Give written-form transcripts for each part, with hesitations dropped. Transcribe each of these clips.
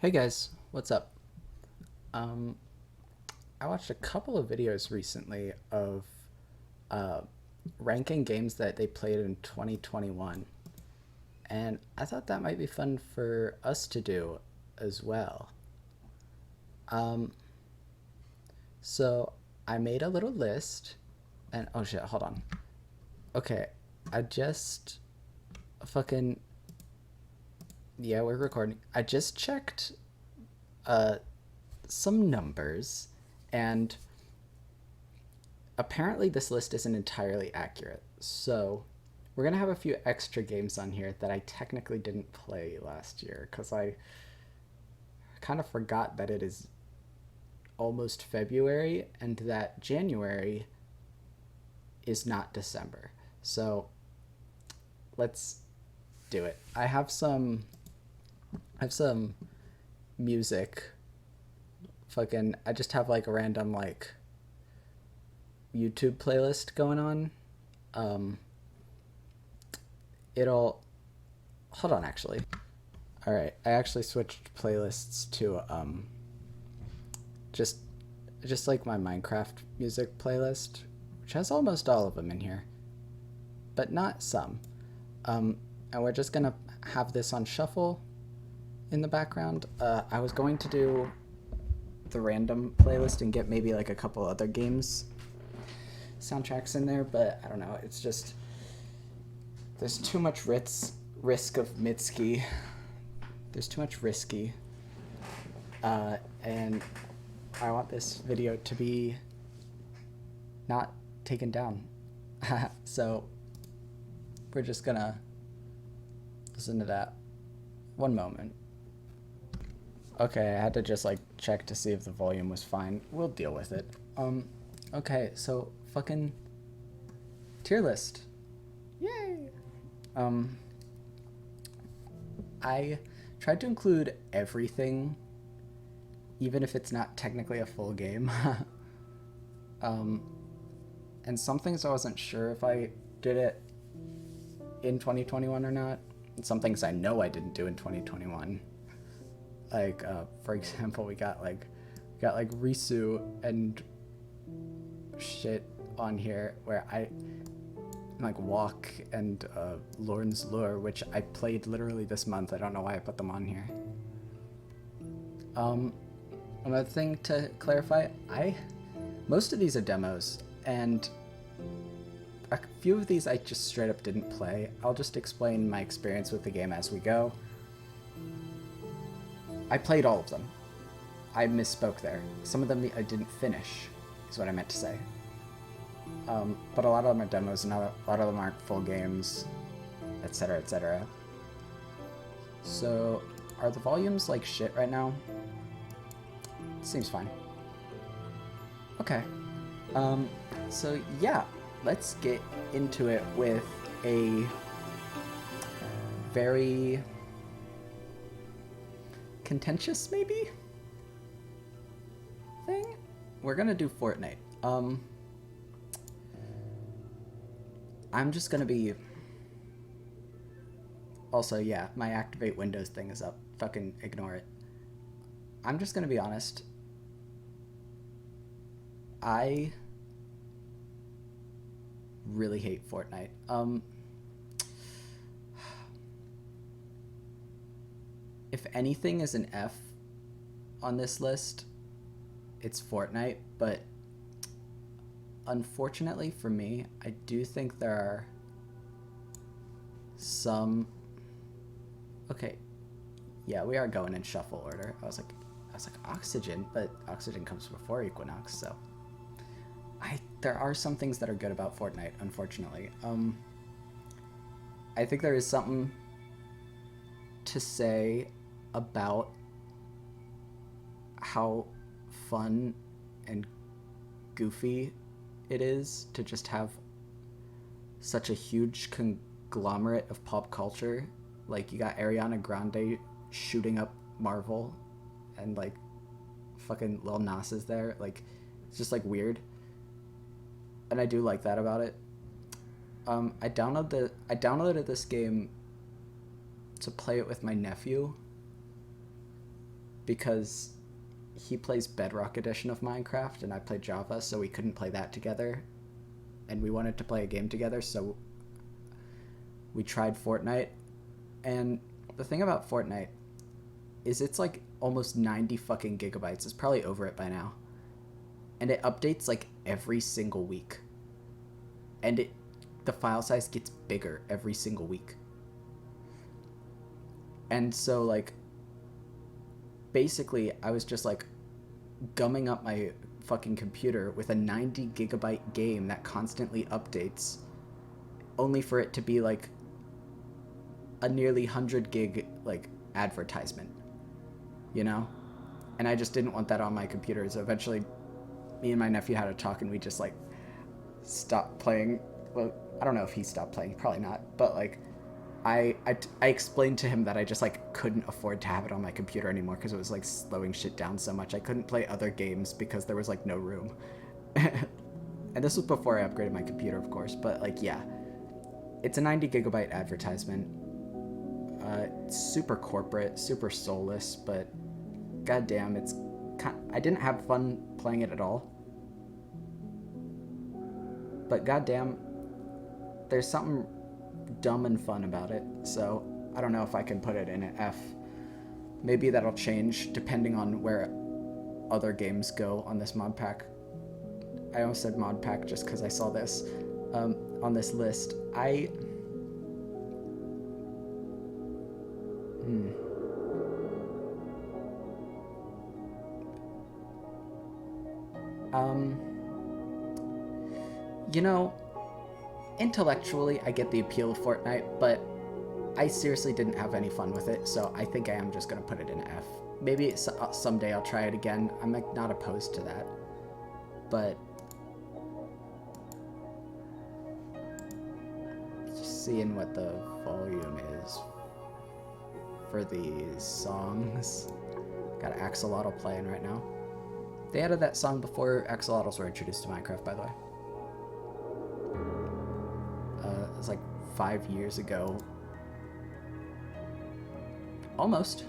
Hey guys, what's up? Um, I watched a couple of videos recently of uh, ranking games that they played in 2021, and I thought that might be fun for us to do as well. Um, so I made a little list, and oh shit, hold on. Okay, I just fucking yeah, we're recording. I just checked uh some numbers, and apparently this list isn't entirely accurate. So we're going to have a few extra games on here that I technically didn't play last year because I kind of forgot that it is almost February and that January is not December. So let's do it. I have some music. Fucking I just have like a random like YouTube playlist going on. Um, it'll hold on actually. All right, I actually switched playlists to just just like my Minecraft music playlist, which has almost all of them in here, but not some. And we're just gonna have this on shuffle in the background. I was going to do the random playlist and get maybe like a couple other games soundtracks in there, but I don't know. It's just there's too much risk of Mitski. There's too much risky, and I want this video to be not taken down. So we're just gonna listen to that. One moment. Okay, I had to just like check to see if the volume was fine. We'll deal with it. Okay, so fucking tier list. Yay! I tried to include everything, even if it's not technically a full game. And some things I wasn't sure if I did it in 2021 or not. And some things I know I didn't do in 2021. Like, for example, we got like Risu and shit on here where I like Walk and Lorn's Lure, which I played literally this month. I don't know why I put them on here. Another thing to clarify, most of these are demos, and a few of these I just straight up didn't play. I'll just explain my experience with the game as we go. I played all of them. I misspoke there. Some of them I didn't finish, is what I meant to say. But a lot of them are demos, and a lot of them aren't full games, etc., etc. So, are the volumes like shit right now? Seems fine. Okay. So yeah, let's get into it with a very contentious, maybe, thing. We're gonna do Fortnite. I'm just gonna be... Also, yeah, my activate Windows thing is up. Fucking ignore it. I'm just gonna be honest. I really hate Fortnite. If anything is an F on this list, it's Fortnite, but unfortunately for me, I do think there are some... Okay, yeah, we are going in shuffle order. I was like Oxygen, but Oxygen comes before Equinox, so... There are some things that are good about Fortnite, unfortunately. I think there is something to say about how fun and goofy it is to just have such a huge conglomerate of pop culture. Like, you got Ariana Grande shooting up Marvel, and like fucking Lil Nas is there. Like, it's just like weird, and I do like that about it. I downloaded this game to play it with my nephew, because he plays Bedrock edition of Minecraft and I play Java, so we couldn't play that together. And we wanted to play a game together, so we tried Fortnite. And the thing about Fortnite is it's like almost 90 fucking gigabytes. It's probably over it by now. And it updates like every single week. And the file size gets bigger every single week. And so like basically I was just like gumming up my fucking computer with a 90 gigabyte game that constantly updates, only for it to be like a nearly 100 gig like advertisement, you know? And I just didn't want that on my computer. So eventually me and my nephew had a talk and we just like stopped playing. Well, I don't know if he stopped playing, probably not, but like I explained to him that I just like couldn't afford to have it on my computer anymore because it was like slowing shit down so much. I couldn't play other games because there was like no room. And this was before I upgraded my computer, of course, but like, yeah, it's a 90 gigabyte advertisement. It's super corporate, super soulless, but goddamn, I didn't have fun playing it at all. But goddamn, there's something dumb and fun about it, so I don't know if I can put it in an F. Maybe that'll change depending on where other games go on this mod pack. I almost said mod pack just because I saw this on this list. You know, intellectually, I get the appeal of Fortnite, but I seriously didn't have any fun with it, so I think I am just going to put it in F. Maybe someday I'll try it again. I'm like not opposed to that, but just seeing what the volume is for these songs. Got Axolotl playing right now. They added that song before axolotls were introduced to Minecraft, by the way. It was like 5 years ago. Almost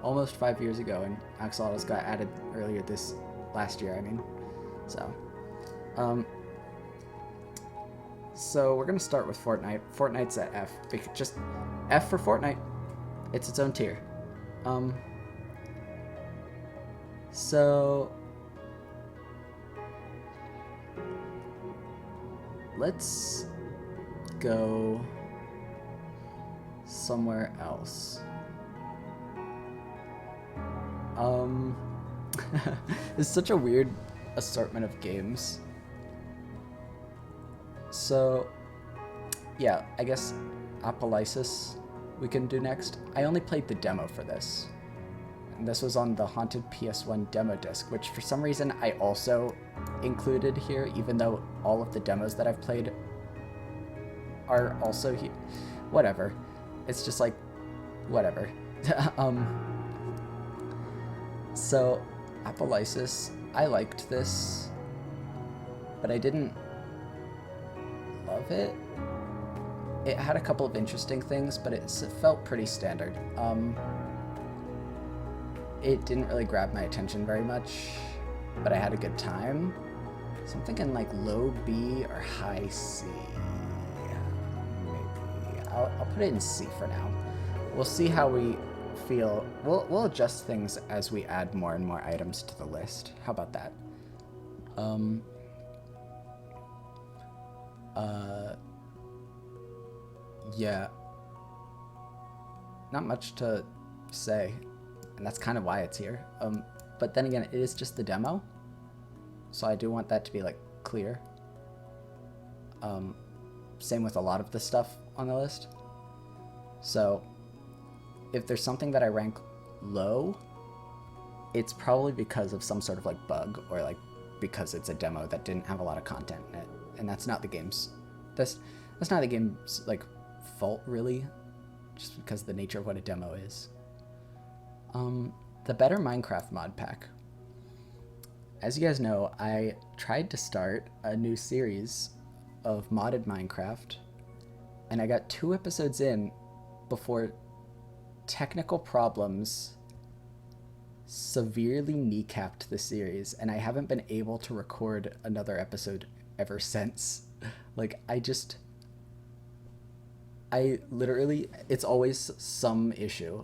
5 years ago, and axolotls got added earlier last year, I mean. So we're gonna start with Fortnite. Fortnite's at F. Just F for Fortnite. It's its own tier. So let's go somewhere else. It's such a weird assortment of games. So yeah, I guess Apolysis we can do next. I only played the demo for this. And this was on the Haunted PS1 demo disc, which for some reason I also included here, even though all of the demos that I've played are also here. Whatever. It's just like, whatever. So, Apolysis, I liked this, but I didn't love it. It had a couple of interesting things, but it felt pretty standard. It didn't really grab my attention very much, but I had a good time. So I'm thinking like low B or high C. Maybe. I'll put it in C for now. We'll see how we feel. We'll adjust things as we add more and more items to the list. How about that? Yeah. Not much to say. And that's kind of why it's here. But then again, it is just the demo. So I do want that to be like clear. Same with a lot of the stuff on the list. So if there's something that I rank low, it's probably because of some sort of like bug or like because it's a demo that didn't have a lot of content in it. And that's not the game's, that's not the game's like fault really, just because of the nature of what a demo is. The Better Minecraft mod pack. As you guys know, I tried to start a new series of modded Minecraft, and I got 2 episodes in before technical problems severely kneecapped the series, and I haven't been able to record another episode ever since. Like, I literally, it's always some issue.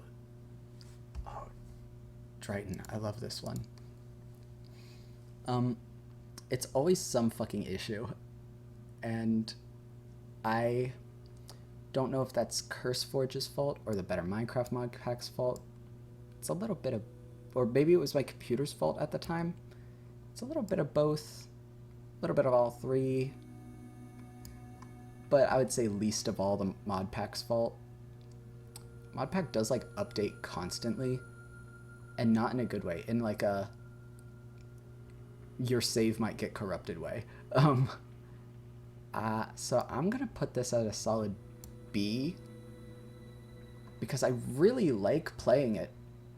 Oh, Triton, I love this one. It's always some fucking issue, and I don't know if that's CurseForge's fault or the Better Minecraft Modpack's fault. It's a little bit of, or maybe it was my computer's fault at the time. It's a little bit of both, a little bit of all three, but I would say least of all the Modpack's fault. Modpack does like update constantly, and not in a good way, in like a your save might get corrupted way. So I'm gonna put this at a solid B, because I really like playing it,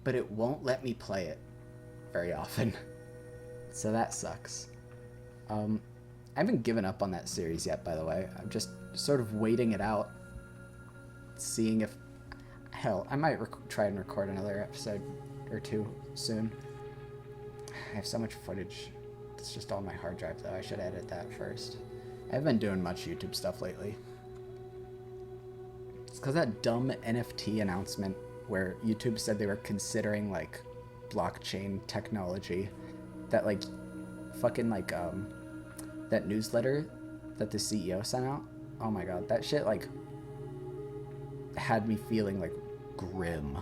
but it won't let me play it very often. So that sucks. I haven't given up on that series yet, by the way. I'm just sort of waiting it out, seeing if, hell, I might try and record another episode or two soon. I have so much footage. It's just on my hard drive, though. I should edit that first. I haven't been doing much YouTube stuff lately. It's because that dumb NFT announcement where YouTube said they were considering, like, blockchain technology. That, like, fucking, like, that newsletter that the CEO sent out. Oh my god, that shit, like, had me feeling, like, grim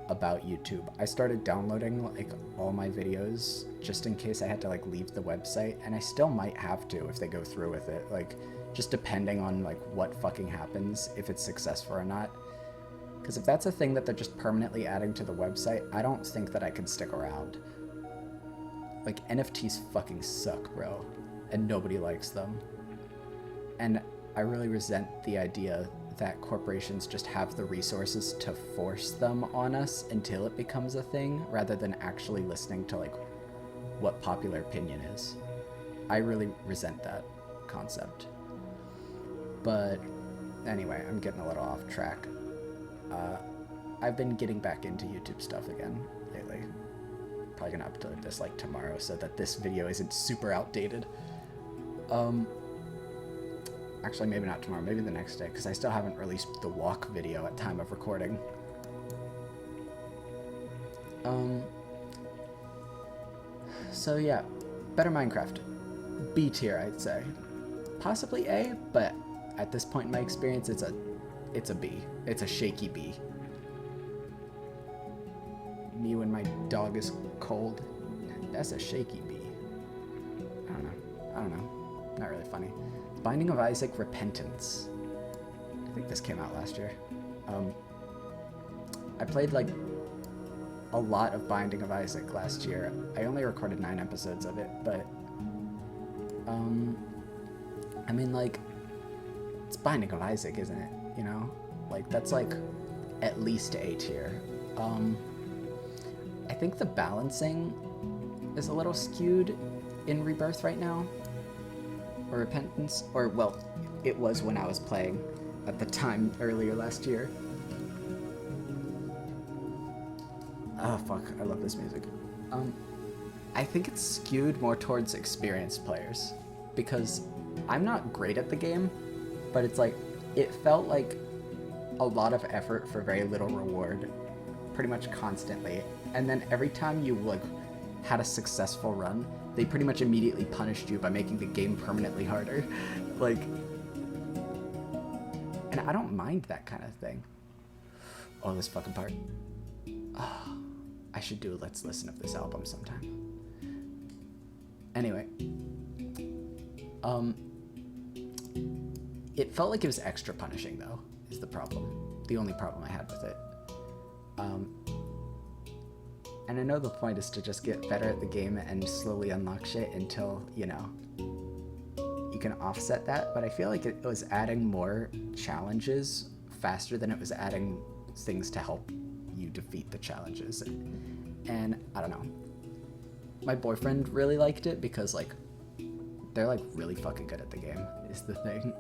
about YouTube. I started downloading, like, all my videos just in case I had to, like, leave the website, and I still might have to if they go through with it, like, just depending on, like, what fucking happens, if it's successful or not. Because if that's a thing that they're just permanently adding to the website, I don't think that I can stick around. Like, NFTs fucking suck, bro, and nobody likes them. And I really resent the idea that corporations just have the resources to force them on us until it becomes a thing, rather than actually listening to, like, what popular opinion is. I really resent that concept. But anyway, I'm getting a little off track. I've been getting back into YouTube stuff again lately. Probably gonna upload this, like, tomorrow so that this video isn't super outdated. Actually, maybe not tomorrow, maybe the next day, because I still haven't released the walk video at time of recording. So yeah, better Minecraft. B tier, I'd say. Possibly A, but at this point in my experience, it's a B. It's a shaky B. Me when my dog is cold. That's a shaky B. I don't know. Not really funny. Binding of Isaac Repentance. I think this came out last year. I played, like, a lot of Binding of Isaac last year. I only recorded 9 episodes of it, but I mean, like, it's Binding of Isaac, isn't it? You know? Like, that's, like, at least A tier. I think the balancing is a little skewed in Rebirth right now. Or Repentance, or, well, it was when I was playing at the time earlier last year. Oh, fuck, I love this music. I think it's skewed more towards experienced players, because I'm not great at the game, but it's like, it felt like a lot of effort for very little reward, pretty much constantly, and then every time you, like, had a successful run, they pretty much immediately punished you by making the game permanently harder. Like, and I don't mind that kind of thing. Oh, this fucking part. Oh, I should do a Let's Listen of this album sometime. Anyway. It felt like it was extra punishing, though, is the problem. The only problem I had with it. And I know the point is to just get better at the game and slowly unlock shit until, you know, you can offset that, but I feel like it was adding more challenges faster than it was adding things to help you defeat the challenges. And I don't know. My boyfriend really liked it because, like, they're, like, really fucking good at the game, is the thing.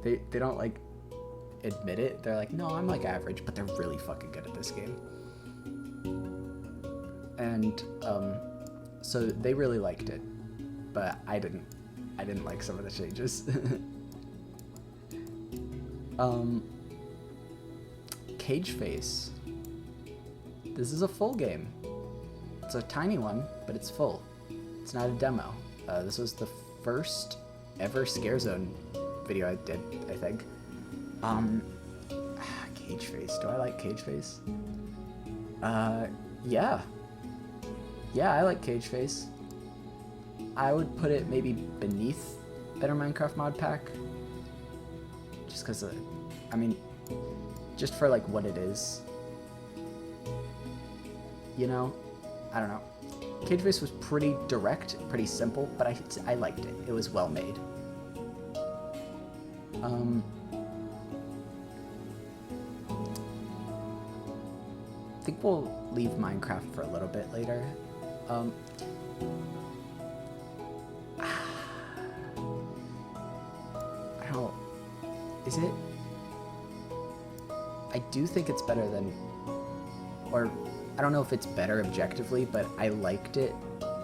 They don't, like, admit it. They're like, no, I'm, like, average, but they're really fucking good at this game. And so they really liked it, but I didn't like some of the changes. Cage Face. This is a full game. It's a tiny one, but it's full. It's not a demo. This was the first ever Scare Zone video I did, I think. Cage Face. Do I like Cage Face? Yeah. Yeah, I like Cage Face. I would put it maybe beneath Better Minecraft Modpack. Just because, I mean, just for like what it is. You know? I don't know. Cage Face was pretty direct, pretty simple, but I liked it. It was well made. I think we'll leave Minecraft for a little bit later. I don't know. Is it? I do think it's better than, or I don't know if it's better objectively, but I liked it.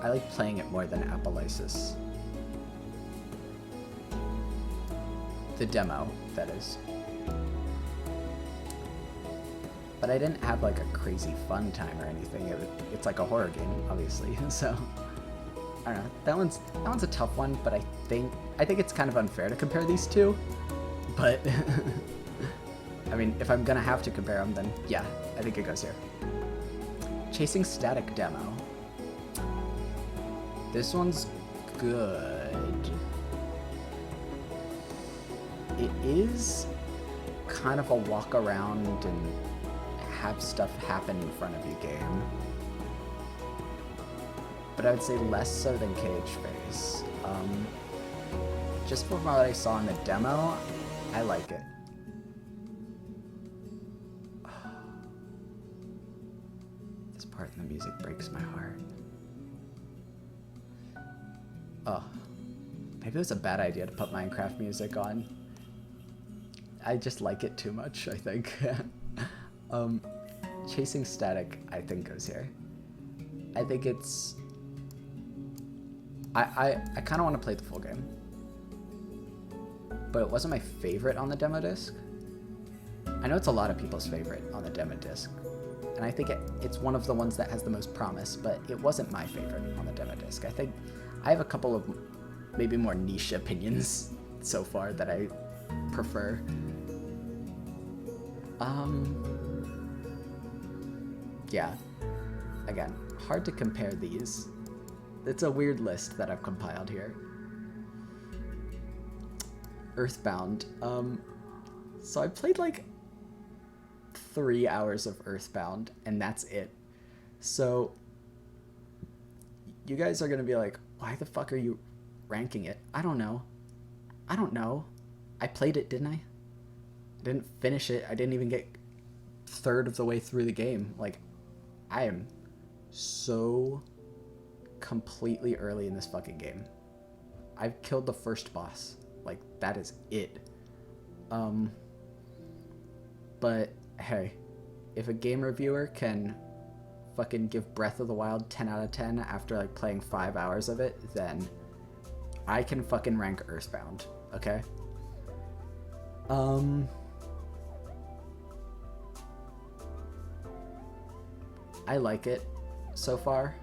I like playing it more than Apolysis. The demo, that is. But I didn't have like a crazy fun time or anything. It's like a horror game, obviously. So I don't know. That one's a tough one, but I think it's kind of unfair to compare these two. But I mean, if I'm gonna have to compare them, then yeah, I think it goes here. Chasing Static demo. This one's good. It is kind of a walk around and have stuff happen in front of you game. But I would say less so than Cage Face. Just from what I saw in the demo, I like it. This part in the music breaks my heart. Oh, maybe it was a bad idea to put Minecraft music on. I just like it too much, I think. Chasing Static, I think, goes here. I think it's... I kind of want to play the full game. But it wasn't my favorite on the demo disc. I know it's a lot of people's favorite on the demo disc. And I think it's one of the ones that has the most promise, but it wasn't my favorite on the demo disc. I think I have a couple of maybe more niche opinions so far that I prefer. Yeah, again, hard to compare these. It's a weird list that I've compiled here. EarthBound. So I played like 3 hours of EarthBound, and that's it. So you guys are gonna be like, why the fuck are you ranking it? I don't know. I played it, didn't I? I didn't finish it. I didn't even get third of the way through the game. Like, I am so completely early in this fucking game. I've killed the first boss. Like, that is it. But hey, if a game reviewer can fucking give Breath of the Wild 10 out of 10 after like playing 5 hours of it, then I can fucking rank EarthBound, okay? I like it so far.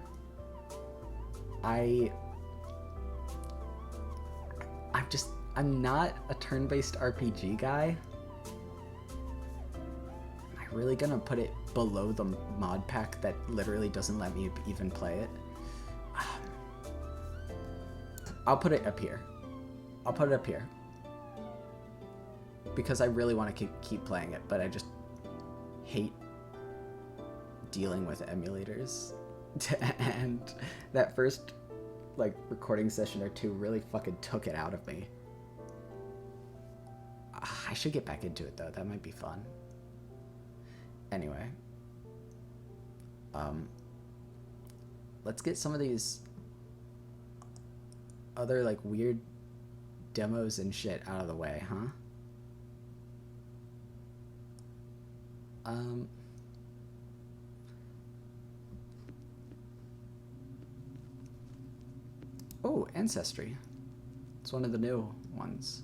I'm not a turn-based RPG guy. Am I really gonna put it below the mod pack that literally doesn't let me even play it? I'll put it up here. Because I really want to keep playing it, but I just hate dealing with emulators. And that first like recording session or two really fucking took it out of me. I should get back into it though. That might be fun. Anyway, let's get some of these other like weird demos and shit out of the way, huh? Oh, Ancestry. It's one of the new ones.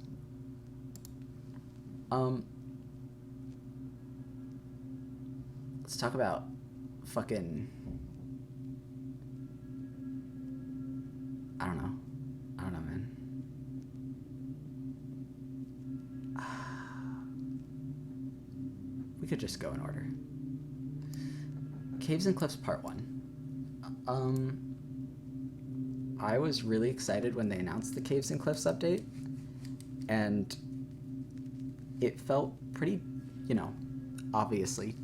Let's talk about fucking... I don't know, man. We could just go in order. Caves and Cliffs Part 1. I was really excited when they announced the Caves and Cliffs update, and it felt pretty, you know, obviously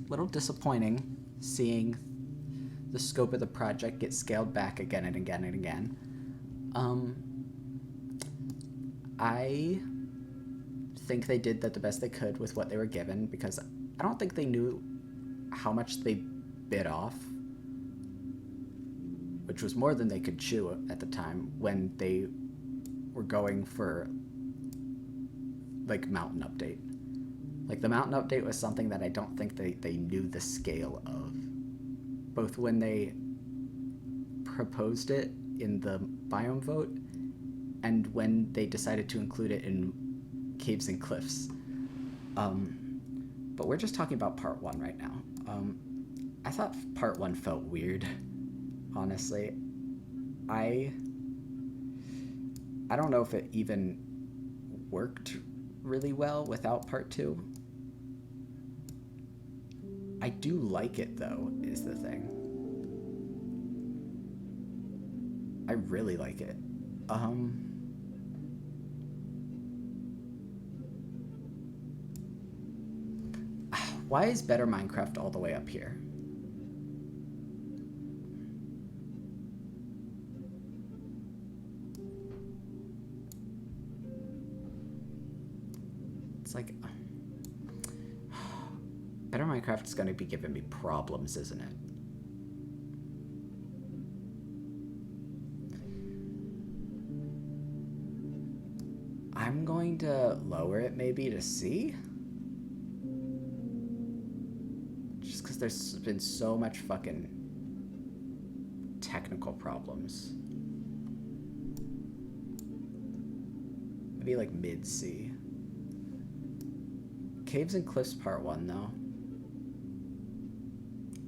a little disappointing seeing the scope of the project get scaled back again and again and again. I think they did the best they could with what they were given, because I don't think they knew how much they bit off, which was more than they could chew at the time when they were going for, like, Mountain Update. Like, the Mountain Update was something that I don't think they knew the scale of. Both when they proposed it in the biome vote and when they decided to include it in Caves and Cliffs. But we're just talking about Part 1 right now. I thought Part 1 felt weird, honestly. I don't know if it even worked really well without Part 2. I do like it, though, is the thing. I really like it. Why is Better Minecraft all the way up here? It's like... Better Minecraft is going to be giving me problems, isn't it? I'm going to lower it maybe to C? Just because there's been so much fucking technical problems. Maybe like mid-C. Caves and Cliffs Part 1, though.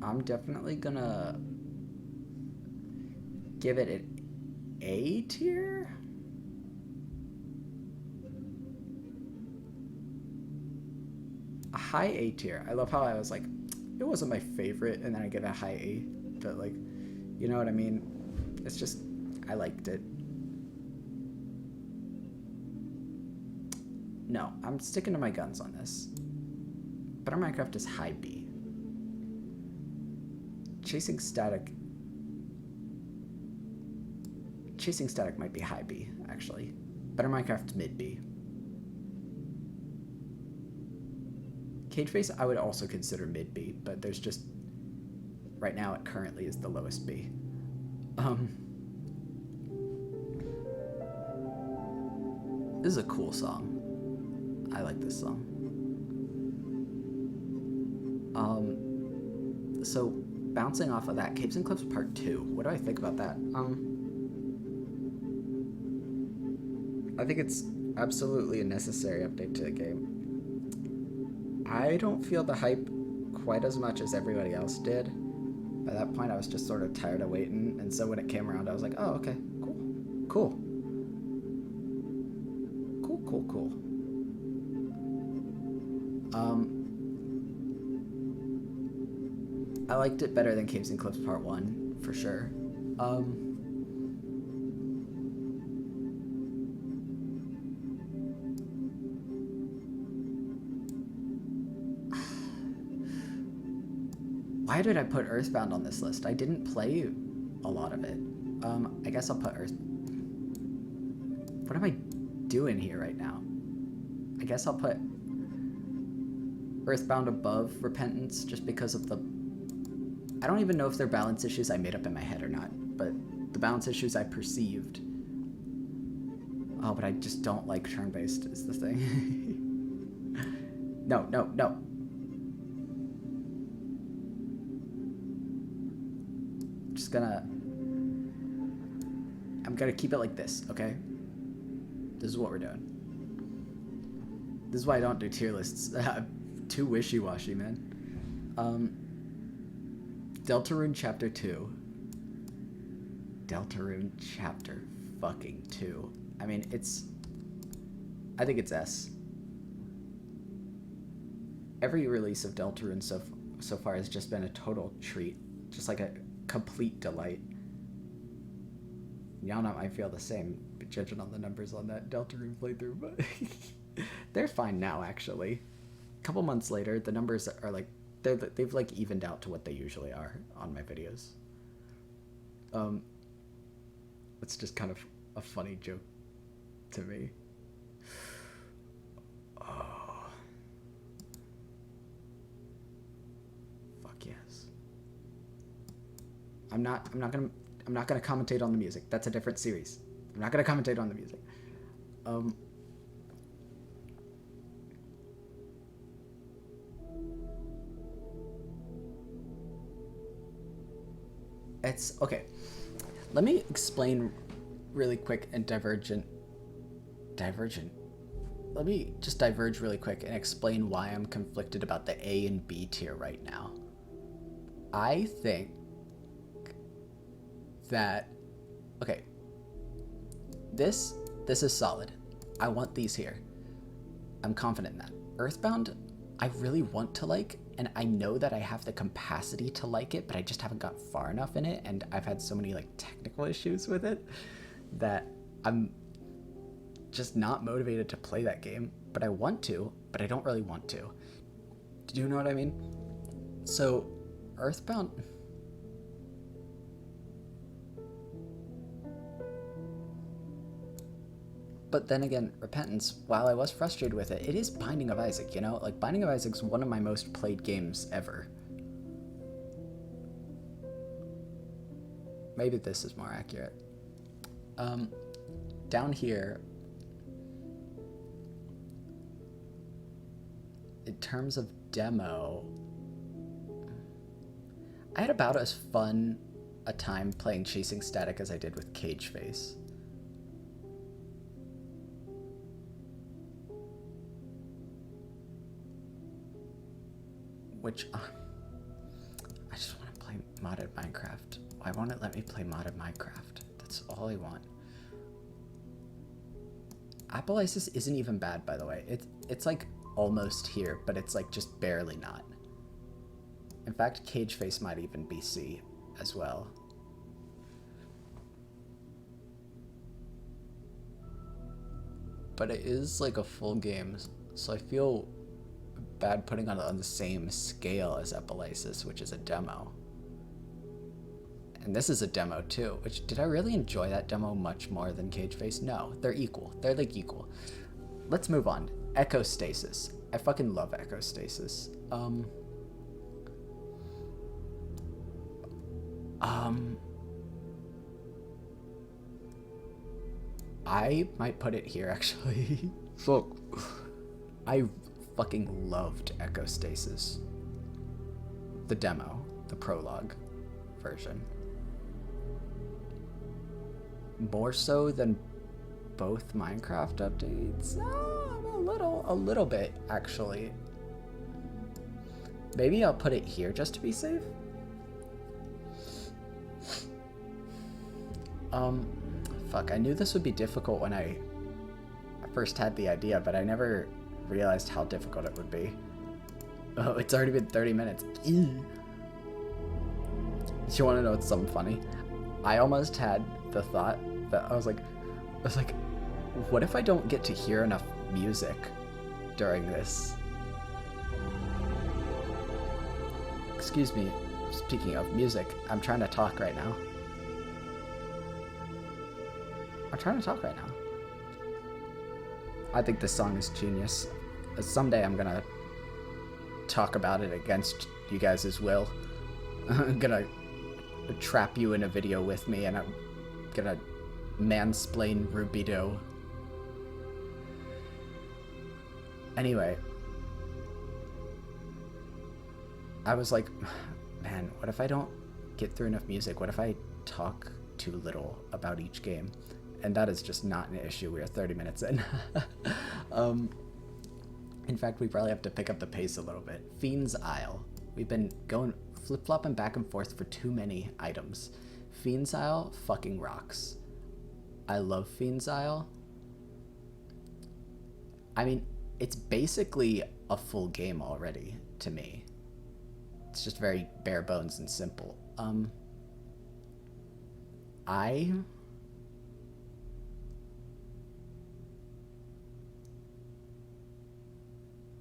I'm definitely gonna give it an A tier? A high A tier. I love how I was like, it wasn't my favorite, and then I give it a high A, but like, you know what I mean? It's just, I liked it. No, I'm sticking to my guns on this. Better Minecraft is high B. Chasing Static might be high B, actually. Better Minecraft's mid B. Cage Base I would also consider mid B, but there's just... Right now it currently is the lowest B. This is a cool song. I like this song. So, bouncing off of that, Caves and Cliffs Part 2. What do I think about that? I think it's absolutely a necessary update to the game. I don't feel the hype quite as much as everybody else did. By that point, I was just sort of tired of waiting, and so when it came around, I was like, oh, okay, cool. Cool. Cool, cool, cool. I liked it better than Caves and Cliffs Part 1, for sure. Why did I put EarthBound on this list? I didn't play a lot of it. I guess I'll put What am I doing here right now? I guess I'll put EarthBound above Repentance just because of the... I don't even know if they're balance issues I made up in my head or not, but the balance issues I perceived. Oh, but I just don't like turn-based is the thing. No, no, no. Just gonna... I'm gonna keep it like this, okay? This is what we're doing. This is why I don't do tier lists. Too wishy-washy, man. Deltarune Chapter 2. Deltarune Chapter fucking 2. I mean, I think it's S. Every release of Deltarune so far has just been a total treat. Just like a complete delight. Y'all might feel the same, judging on the numbers on that Deltarune playthrough, but they're fine now, actually. A couple months later, the numbers are like, they've like evened out to what they usually are on my videos. It's just kind of a funny joke to me. Oh. Fuck yes. I'm not gonna commentate on the music. That's a different series. I'm not gonna commentate on the music. It's okay. Let me explain really quick and divergent. Let me just diverge really quick and explain why I'm conflicted about the A and B tier right now. I think that, okay, this is solid. I want these here. I'm confident in that. EarthBound, I really want to like, and I know that I have the capacity to like it, but I just haven't got far enough in it, and I've had so many like technical issues with it that I'm just not motivated to play that game. But I want to, but I don't really want to. Do you know what I mean? So, EarthBound... But then again, Repentance, while I was frustrated with it, it is Binding of Isaac, you know? Like, Binding of Isaac's one of my most played games ever. Maybe this is more accurate. Down here, in terms of demo, I had about as fun a time playing Chasing Static as I did with Cage Face. Which, I just want to play modded Minecraft. Why won't it let me play modded Minecraft? That's all I want. Apolysis isn't even bad, by the way. It's like almost here, but it's like just barely not. In fact, Cage Face might even be C as well. But it is like a full game, so I feel bad putting it on the same scale as Apolysis, which is a demo. And this is a demo too, which, did I really enjoy that demo much more than Cage Face? No, they're equal. They're like equal. Let's move on. ECHOSTASIS. I fucking love ECHOSTASIS. I might put it here, actually. So, I fucking loved ECHOSTASIS. The demo, the prologue version. More so than both Minecraft updates? A little bit, actually. Maybe I'll put it here just to be safe. Fuck, I knew this would be difficult when I first had the idea, but I never realized how difficult it would be. Oh, it's already been 30 minutes. You want to know what's something funny? I almost had the thought that I was like, what if I don't get to hear enough music during this? Excuse me, speaking of music, I'm trying to talk right now. I think this song is genius. Someday I'm gonna talk about it against you guys' will. I'm gonna trap you in a video with me, and I'm gonna mansplain Rubido. Anyway, I was like, man, what if I don't get through enough music? What if I talk too little about each game. And that is just not an issue. We are 30 minutes in. In fact, we probably have to pick up the pace a little bit. Fiend's Isle. We've been going flip-flopping back and forth for too many items. Fiend's Isle fucking rocks. I love Fiend's Isle. I mean, it's basically a full game already to me. It's just very bare bones and simple.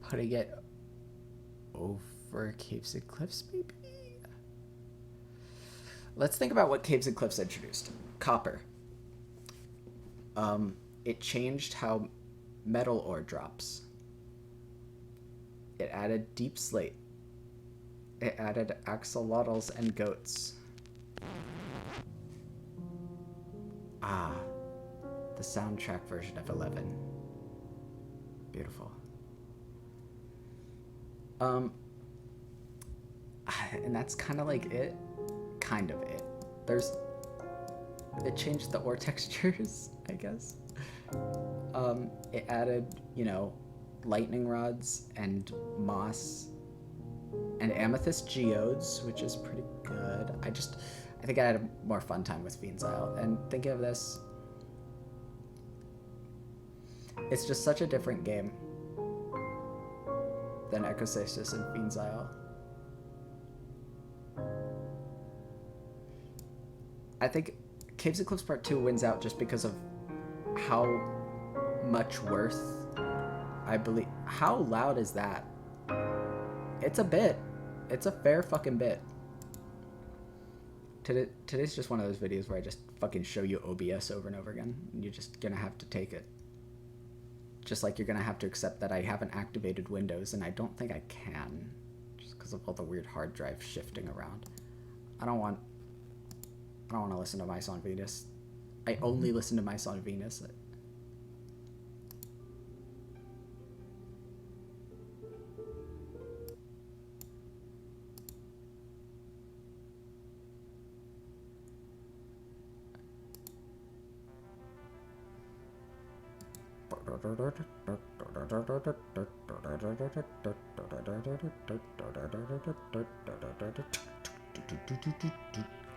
Putting it over Caves and Cliffs, maybe? Let's think about what Caves and Cliffs introduced. Copper. It changed how metal ore drops. It added deep slate. It added axolotls and goats. Ah, the soundtrack version of 11. Beautiful. And that's kind of like it. Kind of it. It changed the ore textures, I guess. It added, you know, lightning rods and moss and amethyst geodes, which is pretty good. I think I had a more fun time with Fiend's Isle. And thinking of this, it's just such a different game than ECHOSTASIS and Fiend's Isle. I think Caves and Cliffs Part 2 wins out just because of how much worth, I believe. How loud is that? It's a bit. It's a fair fucking bit. Today's just one of those videos where I just fucking show you OBS over and over again, and you're just gonna have to take it. Just like you're gonna have to accept that I haven't activated Windows, and I don't think I can, just because of all the weird hard drive shifting around. I don't want to listen to Mice on Venus. I only listen to Mice on Venus.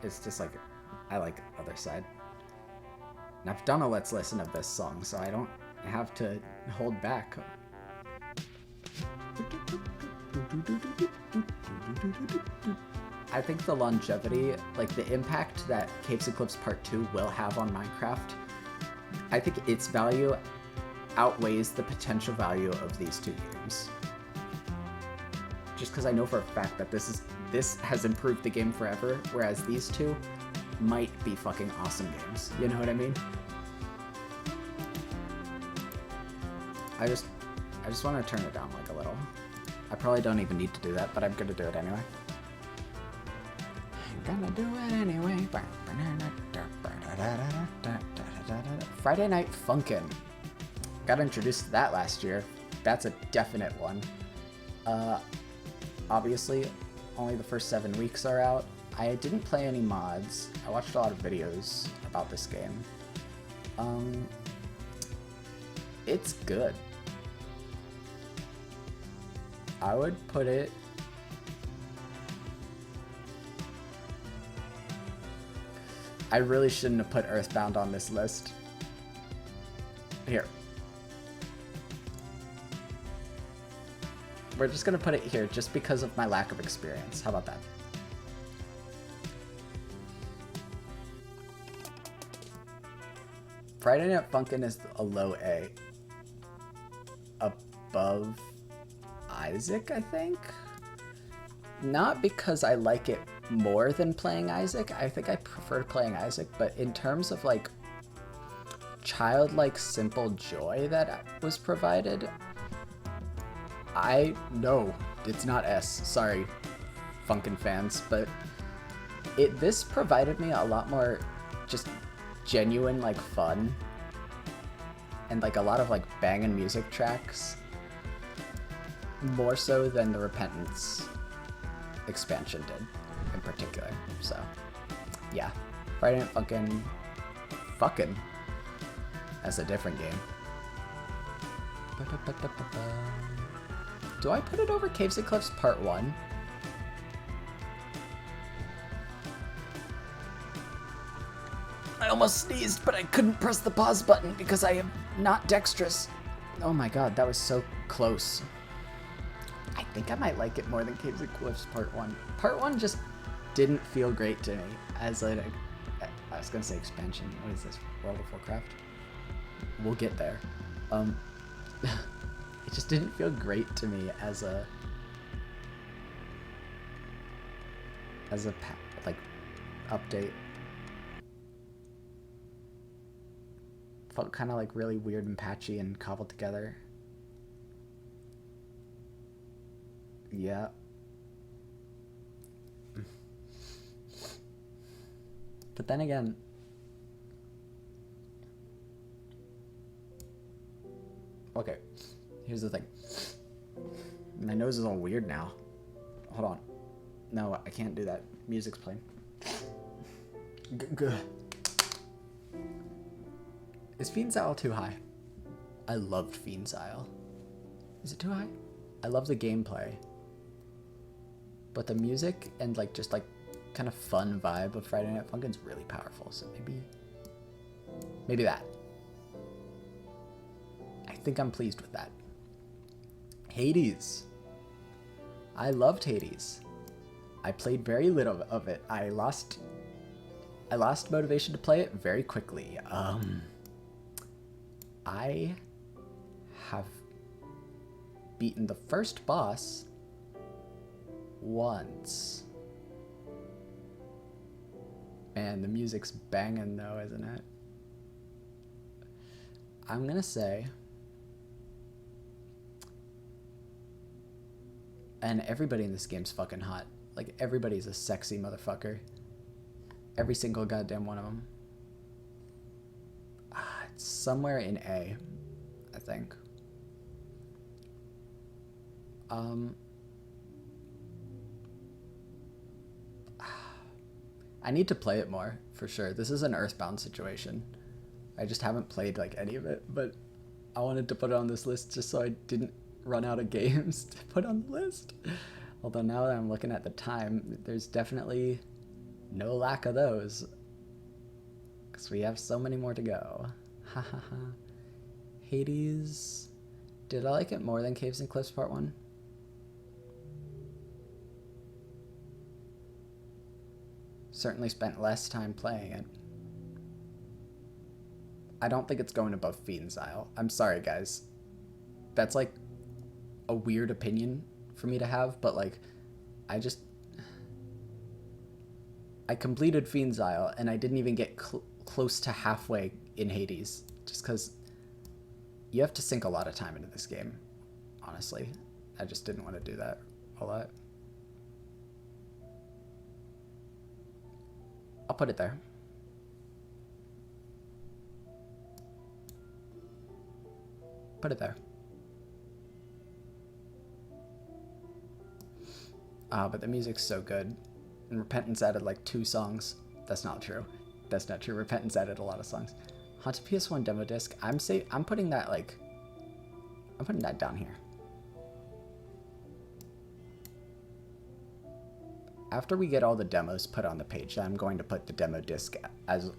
It's just like, I like Other Side. And I've done a Let's Listen of this song, so I don't have to hold back. I think the longevity, like the impact that Caves and Cliffs Part 2 will have on Minecraft, I think its value outweighs the potential value of these two games. Just because I know for a fact that this has improved the game forever, whereas these two might be fucking awesome games. You know what I mean? I just want to turn it down like a little. I probably don't even need to do that, but I'm gonna do it anyway. I'm gonna do it anyway. Friday Night Funkin'. Got introduced to that last year. That's a definite one. Obviously, only the first 7 weeks are out. I didn't play any mods. I watched a lot of videos about this game. It's good. I would put it... I really shouldn't have put EarthBound on this list. Here. We're just gonna put it here just because of my lack of experience. How about that? Friday Night Funkin' is a low A. Above Isaac, I think? Not because I like it more than playing Isaac. I think I prefer playing Isaac, but in terms of like childlike simple joy that was provided, no, it's not S. Sorry, Funkin' fans, but this provided me a lot more just genuine like fun and like a lot of like banging music tracks, more so than the Repentance expansion did in particular. So yeah, Friday Night Funkin'. Fucking. That's a different game. Do I put it over Caves and Cliffs Part 1? I almost sneezed, but I couldn't press the pause button because I am not dexterous. Oh my god, that was so close. I think I might like it more than Caves and Cliffs Part 1. Part 1 just didn't feel great to me as I was gonna say expansion. What is this? World of Warcraft? We'll get there. It just didn't feel great to me as a like update. Felt kind of like really weird and patchy and cobbled together. Yeah. But then again, okay, here's the thing. My nose is all weird now. Hold on. No, I can't do that. Music's playing. Is Fiend's Isle too high? I loved Fiend's Isle. Is it too high? I love the gameplay. But the music and like just like kind of fun vibe of Friday Night Funkin's really powerful. So maybe that. I think I'm pleased with that. Hades. I loved Hades. I played very little of it. I lost motivation to play it very quickly. I have beaten the first boss once. Man, the music's banging though, isn't it? I'm gonna say, and everybody in this game's fucking hot. Like, everybody's a sexy motherfucker. Every single goddamn one of them. It's somewhere in A, I think. I need to play it more, for sure. This is an EarthBound situation. I just haven't played, like, any of it, but I wanted to put it on this list just so I didn't run out of games to put on the list. Although now that I'm looking at the time, there's definitely no lack of those. Because we have so many more to go. Ha ha ha. Hades. Did I like it more than Caves and Cliffs Part 1? Certainly spent less time playing it. I don't think it's going above Fiend's Isle. I'm sorry, guys. That's like a weird opinion for me to have, but like, I completed Fiend's Isle and I didn't even get close to halfway in Hades, just because you have to sink a lot of time into this game, honestly. I just didn't want to do that a lot. I'll put it there. Put it there. But the music's so good. And Repentance added like 2 songs. That's not true. That's not true. Repentance added a lot of songs. Haunted PS1 demo disc. I'm putting that like, I'm putting that down here. After we get all the demos put on the page, I'm going to put the demo disc as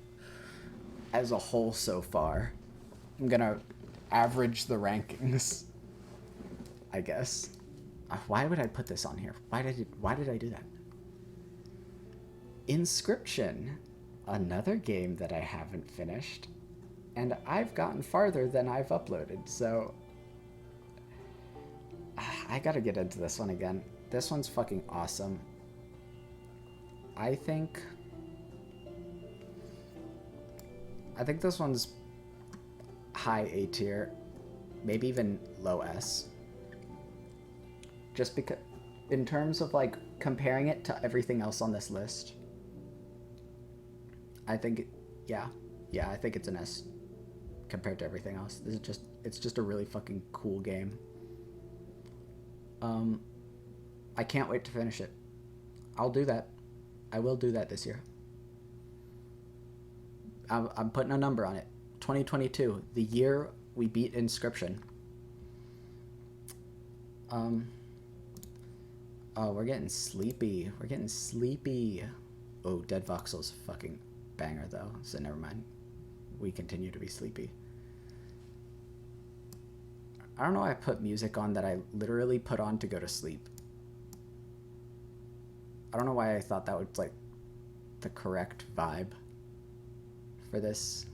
a whole so far. I'm gonna average the rankings, I guess. Why would I put this on here? Why did I do that? Inscryption, another game that I haven't finished, and I've gotten farther than I've uploaded, so I gotta get into this one again. This one's fucking awesome. I think this one's high A tier, maybe even low S. Just because, in terms of like comparing it to everything else on this list, I think, yeah, I think it's an S compared to everything else. It's just a really fucking cool game. I can't wait to finish it. I'll do that. I will do that this year. I'm putting a number on it. 2022, the year we beat Inscryption. Oh, we're getting sleepy. We're getting sleepy. Oh, Dead Voxel's a fucking banger, though, so never mind. We continue to be sleepy. I don't know why I put music on that I literally put on to go to sleep. I don't know why I thought that was, like, the correct vibe for this.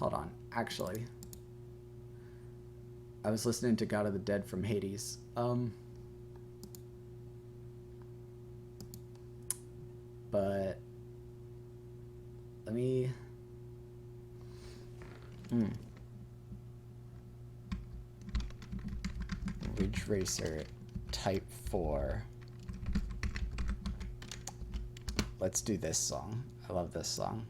Hold on. Actually, I was listening to God of the Dead from Hades. But let me... Ridge Racer Type 4. Let's do this song. I love this song.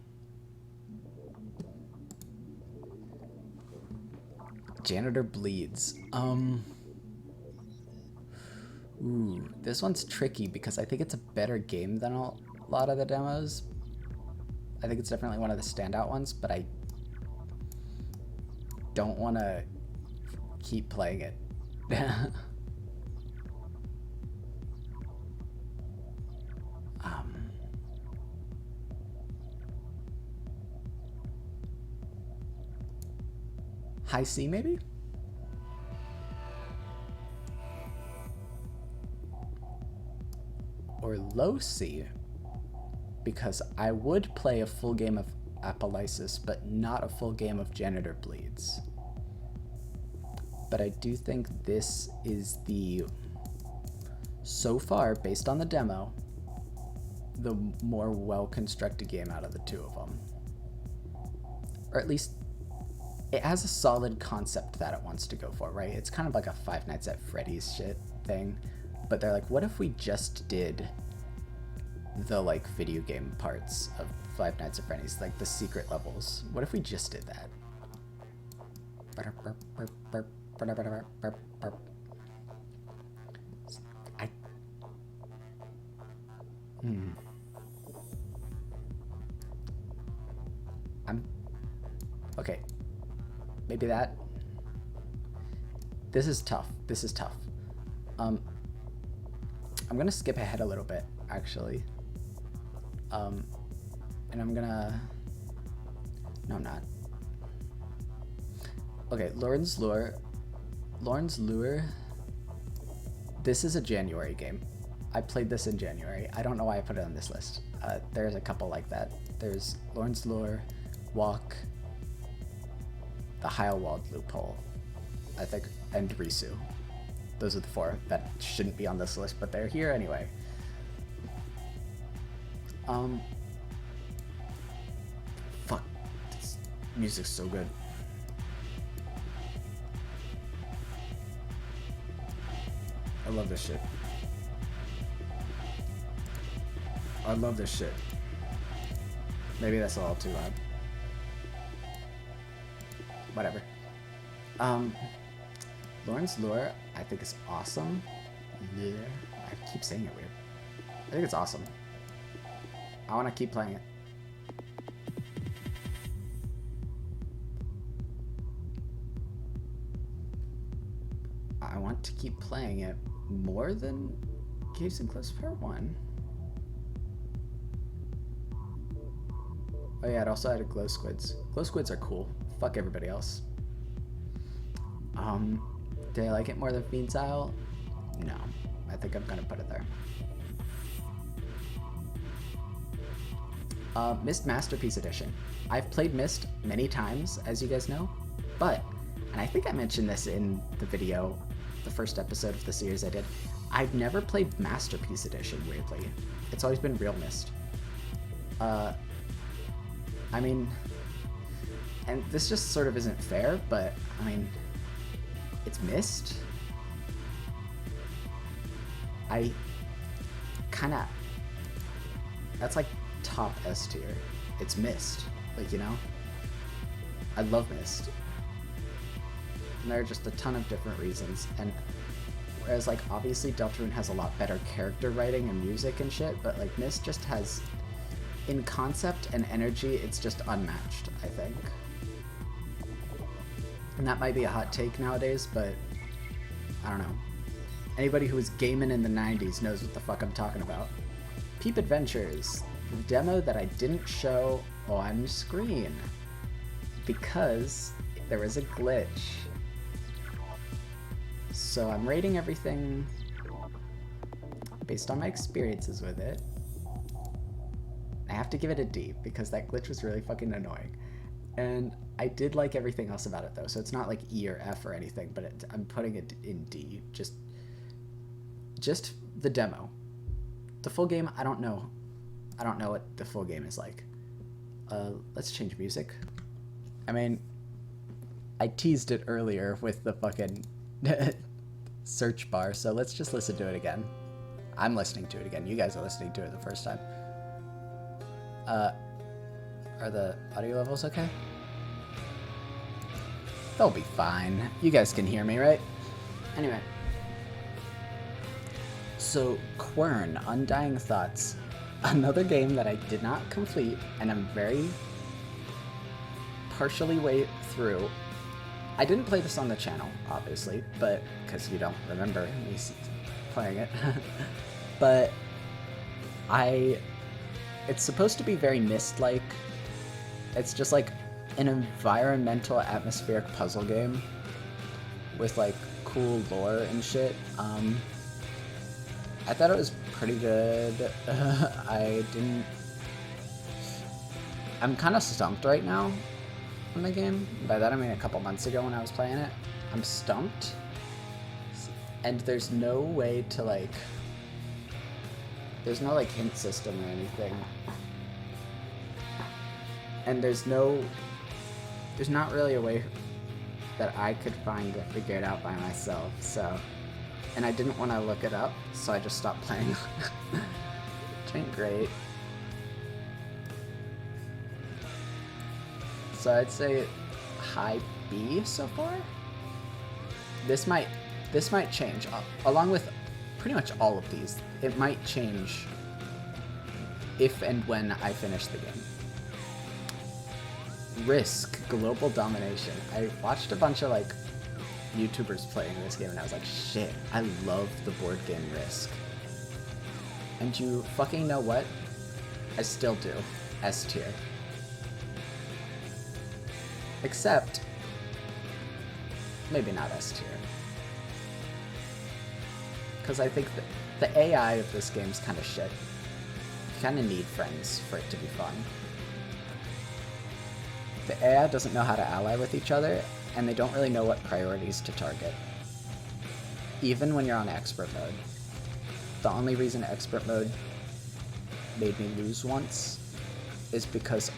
Janitor Bleeds. Ooh, this one's tricky because I think it's a better game than a lot of the demos. I think it's definitely one of the standout ones, but I don't want to keep playing it. High C, maybe? Or low C, because I would play a full game of Apolysis, but not a full game of Janitor Bleeds. But I do think this is the, so far, based on the demo, the more well-constructed game out of the two of them. Or at least, it has a solid concept that it wants to go for, right? It's kind of like a Five Nights at Freddy's shit thing. But they're like, what if we just did the, like, video game parts of Five Nights at Freddy's, like the secret levels? What if we just did that? Okay. Maybe that. This is tough. This is tough. I'm gonna skip ahead a little bit, actually. And I'm gonna... No, I'm not. Okay, Lorn's Lure. This is a January game. I played this in January. I don't know why I put it on this list. There's a couple like that. There's Lorn's Lure, Walk, the Heilwald Loophole, I think, and Risu. Those are the four that shouldn't be on this list, but they're here anyway. Fuck, this music's so good. I love this shit. I love this shit. Maybe that's a little too loud. Whatever. Lorn's Lure, I think is awesome. Yeah, I keep saying it weird. I think it's awesome. I want to keep playing it. I want to keep playing it more than Caves and Cliffs Part 1. Oh yeah, it also had glow squids. Glow squids are cool. Fuck everybody else. Did I like it more than Fiend's Isle? No. I think I'm gonna put it there. Myst Masterpiece Edition. I've played Myst many times, as you guys know, but, and I think I mentioned this in the video, the first episode of the series I did, I've never played Masterpiece Edition, weirdly. It's always been Real Myst. I mean, and this just sort of isn't fair, but, I mean, it's Myst. I kinda, that's like top S tier. It's Myst, like, you know? I love Myst. And there are just a ton of different reasons, and whereas, like, obviously Deltarune has a lot better character writing and music and shit, but, like, Myst just has in concept and energy, it's just unmatched, I think. And that might be a hot take nowadays, but I don't know. Anybody who was gaming in the 90s knows what the fuck I'm talking about. Peep Adventures, the demo that I didn't show on screen because there was a glitch. So I'm rating everything based on my experiences with it. I have to give it a D because that glitch was really fucking annoying. And I did like everything else about it though, so it's not like E or F or anything, but I'm putting it in D. Just the demo. The full game, I don't know. I don't know what the full game is like. Let's change music. I mean, I teased it earlier with the fucking search bar, so let's just listen to it again. I'm listening to it again. You guys are listening to it the first time. Are the audio levels okay? They'll be fine. You guys can hear me, right? Anyway. So, Quern, Undying Thoughts. Another game that I did not complete, and I'm very partially way through. I didn't play this on the channel, obviously, but because you don't remember me playing it. But it's supposed to be very Myst-like. It's just like an environmental atmospheric puzzle game with like cool lore and shit. I thought it was pretty good. I'm kind of stumped right now on the game. By that I mean a couple months ago when I was playing it. I'm stumped. And there's no way to like... There's no like hint system or anything. And there's not really a way that I could find to figure it out by myself, so... And I didn't want to look it up, so I just stopped playing. Which ain't great. So I'd say high B so far? This might change. Along with pretty much all of these, it might change if and when I finish the game. Risk, Global Domination. I watched a bunch of like YouTubers playing this game and I was like, shit, I love the board game Risk. And you fucking know what? I still do. S tier. Except, maybe not S tier. Because I think that the AI of this game's kind of shit. You kind of need friends for it to be fun. The AI doesn't know how to ally with each other, and they don't really know what priorities to target. Even when you're on expert mode. The only reason expert mode made me lose once is because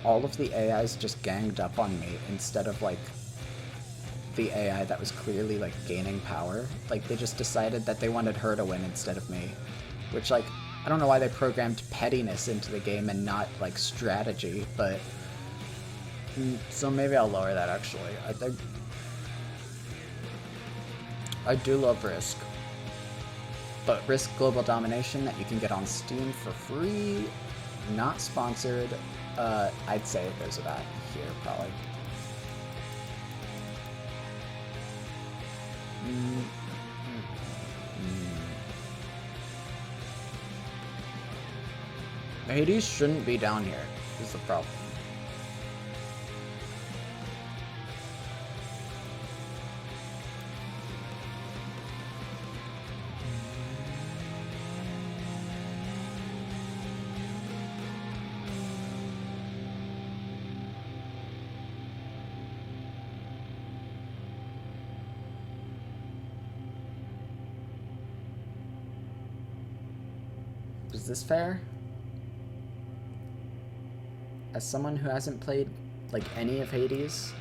all of the AIs just ganged up on me instead of like the AI that was clearly like gaining power. Like they just decided that they wanted her to win instead of me. Which like, I don't know why they programmed pettiness into the game and not like strategy, but so maybe I'll lower that actually. I think I do love Risk. But Risk Global Domination that you can get on Steam for free, not sponsored, I'd say it goes about here probably. Hades shouldn't be down here, is the problem. Is this fair? As someone who hasn't played, like, any of Hades,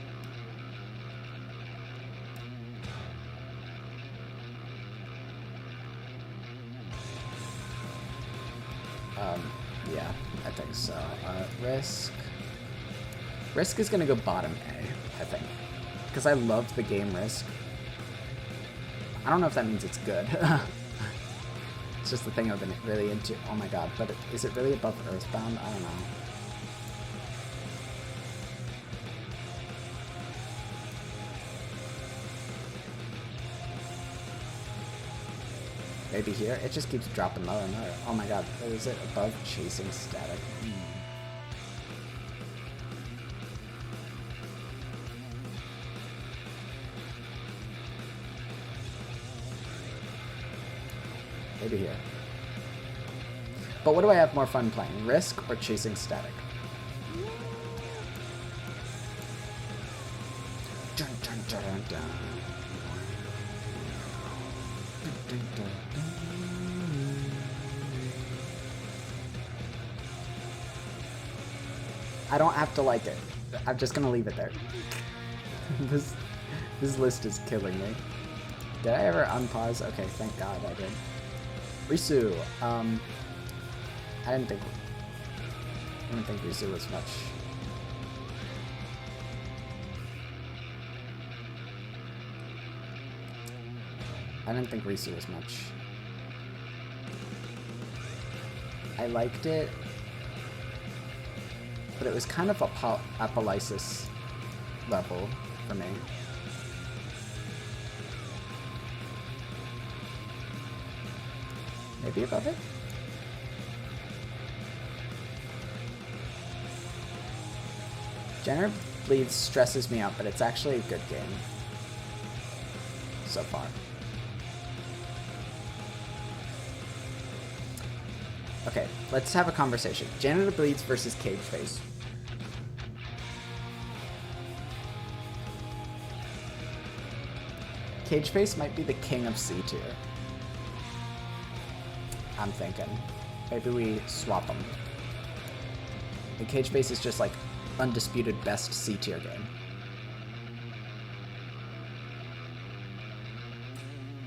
yeah, I think so. Risk. Risk is gonna go bottom A, I think. Because I love the game Risk. I don't know if that means it's good. It's just the thing I've been really into. Oh my god, but is it really above EarthBound? I don't know. Maybe here? It just keeps dropping lower and lower. Oh my god, is it above chasing static? Maybe here. But what do I have more fun playing? Risk or chasing static? Dun, dun, dun, dun, dun. Dun, dun, dun, dun. I don't have to like it. I'm just gonna leave it there. This list is killing me. Did I ever unpause? Okay, thank God I did. Risu. I didn't think Risu was much. I didn't think Risu was much. I liked it, but it was kind of a Apolysis level for me. Maybe above it? Jenner Bleeds stresses me out, but it's actually a good game. So far. Okay, let's have a conversation. Janitor Bleeds versus Cage Face. Cage Face might be the king of C tier. I'm thinking. Maybe we swap them. The Cage Face is just like undisputed best C tier game.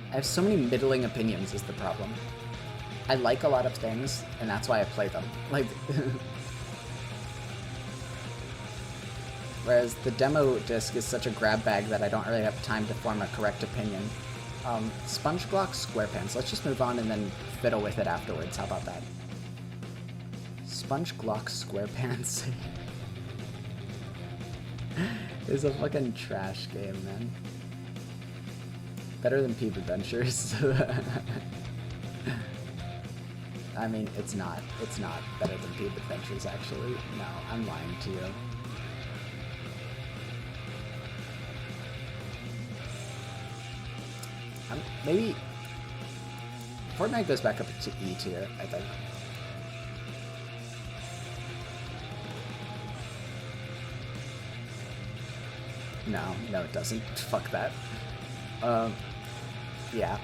I have so many middling opinions is the problem. I like a lot of things, and that's why I play them. Like, whereas the demo disc is such a grab bag that I don't really have time to form a correct opinion. SpongeGlock SquarePants. Let's just move on and then fiddle with it afterwards. How about that? SpongeGlock SquarePants is a fucking trash game, man. Better than Peeb Adventures. I mean, it's not. It's not better than Peeb Adventures, actually. No, I'm lying to you. Maybe Fortnite goes back up to E tier, I think. No, it doesn't. Fuck that. Yeah.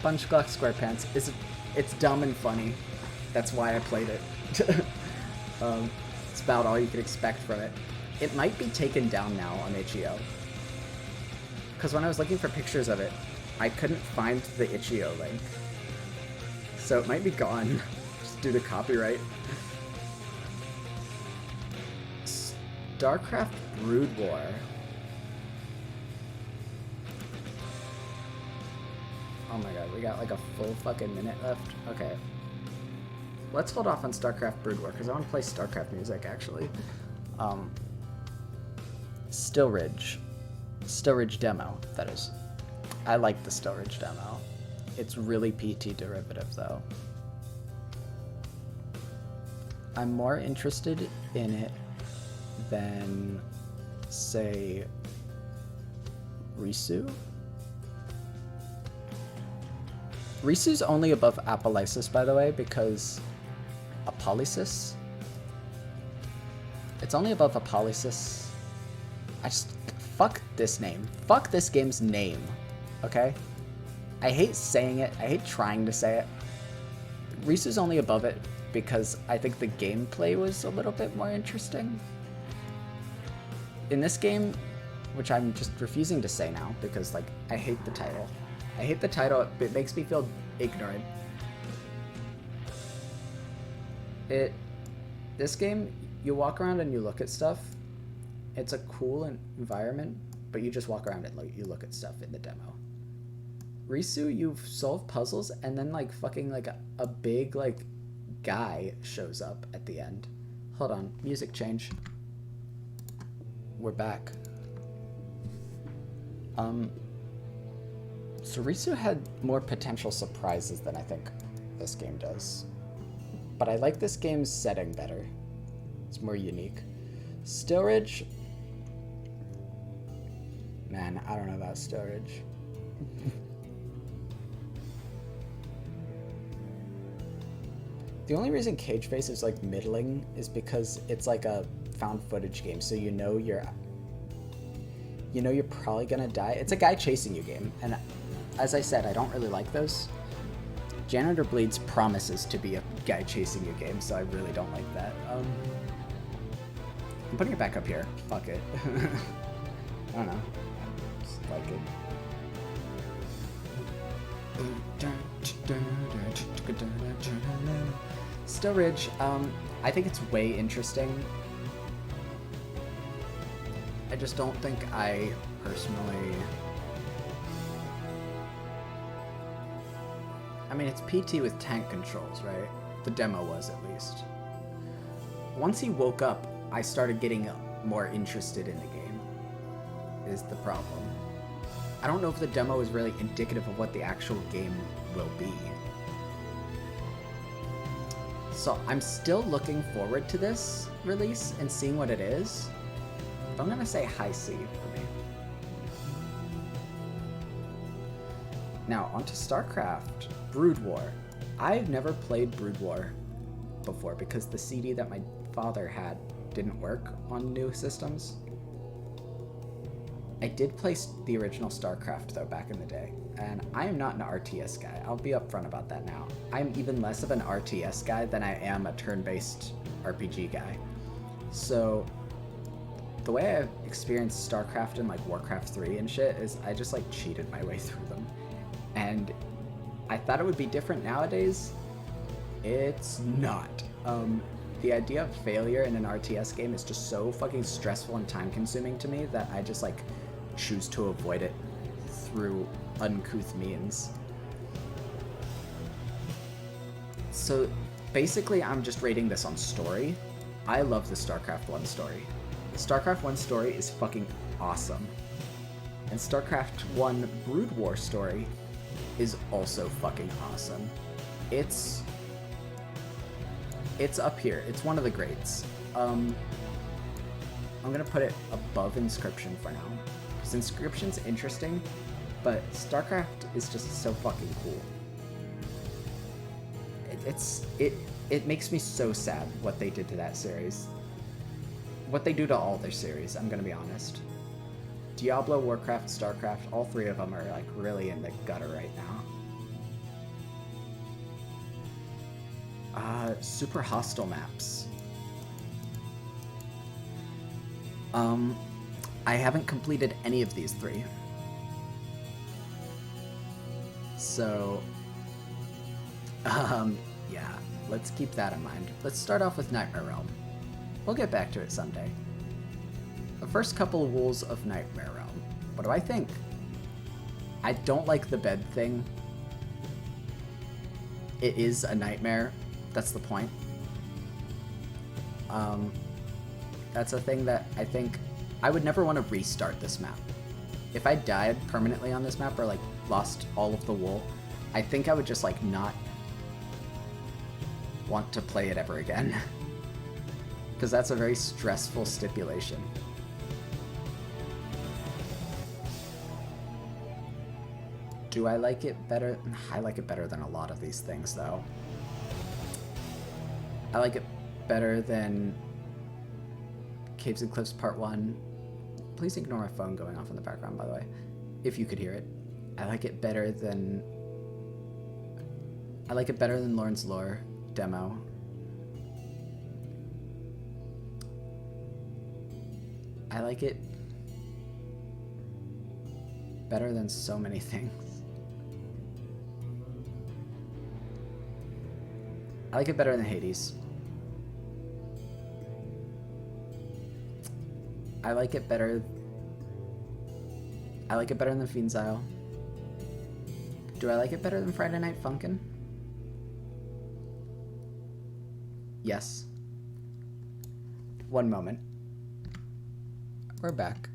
SpongeGlock SquarePants it's dumb and funny. That's why I played it. It's about all you can expect from it. It might be taken down now on itch.io. Because when I was looking for pictures of it, I couldn't find the itch.io link. So it might be gone, just due to copyright. StarCraft Brood War. Oh my god, we got like a full fucking minute left. Okay. Let's hold off on StarCraft Brood War, because I want to play StarCraft music, actually. Still Ridge demo, that is. I like the Still Ridge demo. It's really PT derivative, though. I'm more interested in it than, say, Risu? Risu's only above Apolysis, by the way, because Apolysis? It's only above Apolysis. Fuck this name. Fuck this game's name. Okay? I hate saying it. I hate trying to say it. Risu's only above it because I think the gameplay was a little bit more interesting. In this game, which I'm just refusing to say now because, like, I hate the title. I hate the title. It makes me feel ignorant. This game, you walk around and you look at stuff. It's a cool environment, but you just walk around and you look at stuff in the demo. Risu, you solve puzzles, and then like fucking like a big like guy shows up at the end. Hold on, music change. We're back. So Risu had more potential surprises than I think this game does. But I like this game's setting better. It's more unique. Stillridge. Man, I don't know about Stillridge. The only reason Cage Face is like middling is because it's like a found footage game, so you know you're probably gonna die. It's a guy chasing you game, and as I said, I don't really like those. Janitor Bleeds promises to be a guy chasing you game, so I really don't like that. I'm putting it back up here. Fuck it. I don't know. I just like it. Still Ridge, I think it's way interesting. I just don't think I personally... I mean, it's PT with tank controls, right? The demo was, at least. Once he woke up, I started getting more interested in the game, is the problem. I don't know if the demo is really indicative of what the actual game will be. So I'm still looking forward to this release and seeing what it is. But I'm gonna say high C for me. Now onto StarCraft, Brood War. I've never played Brood War before because the CD that my father had didn't work on new systems. I did play the original StarCraft though back in the day, and I am not an RTS guy. I'll be upfront about that now. I'm even less of an RTS guy than I am a turn-based RPG guy. So the way I've experienced StarCraft and like Warcraft 3 and shit is I just like cheated my way through them. And I thought it would be different nowadays. It's not. The idea of failure in an RTS game is just so fucking stressful and time consuming to me that I just like choose to avoid it through uncouth means. So basically I'm just rating this on story. I love the StarCraft 1 story. The StarCraft 1 story is fucking awesome. And StarCraft 1 Brood War story is also fucking awesome. It's up here. It's one of the greats. I'm gonna put it above Inscryption for now. Because Inscryption's interesting, but StarCraft is just so fucking cool. It makes me so sad what they did to that series. What they do to all their series, I'm gonna be honest. Diablo, Warcraft, StarCraft, all three of them are like really in the gutter right now. Super hostile maps. I haven't completed any of these three. So, yeah, let's keep that in mind. Let's start off with Nightmare Realm. We'll get back to it someday. The first couple of rules of Nightmare Realm. What do I think? I don't like the bed thing. It is a nightmare. That's the point. That's a thing that I think I would never want to restart this map. If I died permanently on this map or like lost all of the wool, I think I would just like not want to play it ever again. Because that's a very stressful stipulation. Do I like it better? I like it better than a lot of these things though. I like it better than Caves and Cliffs Part 1. Please ignore my phone going off in the background, by the way, if you could hear it. I like it better than Lorn's Lore demo. I like it better than so many things. I like it better than Hades. I like it better than Fiend's Isle. Do I like it better than Friday Night Funkin'? Yes. One moment. We're back.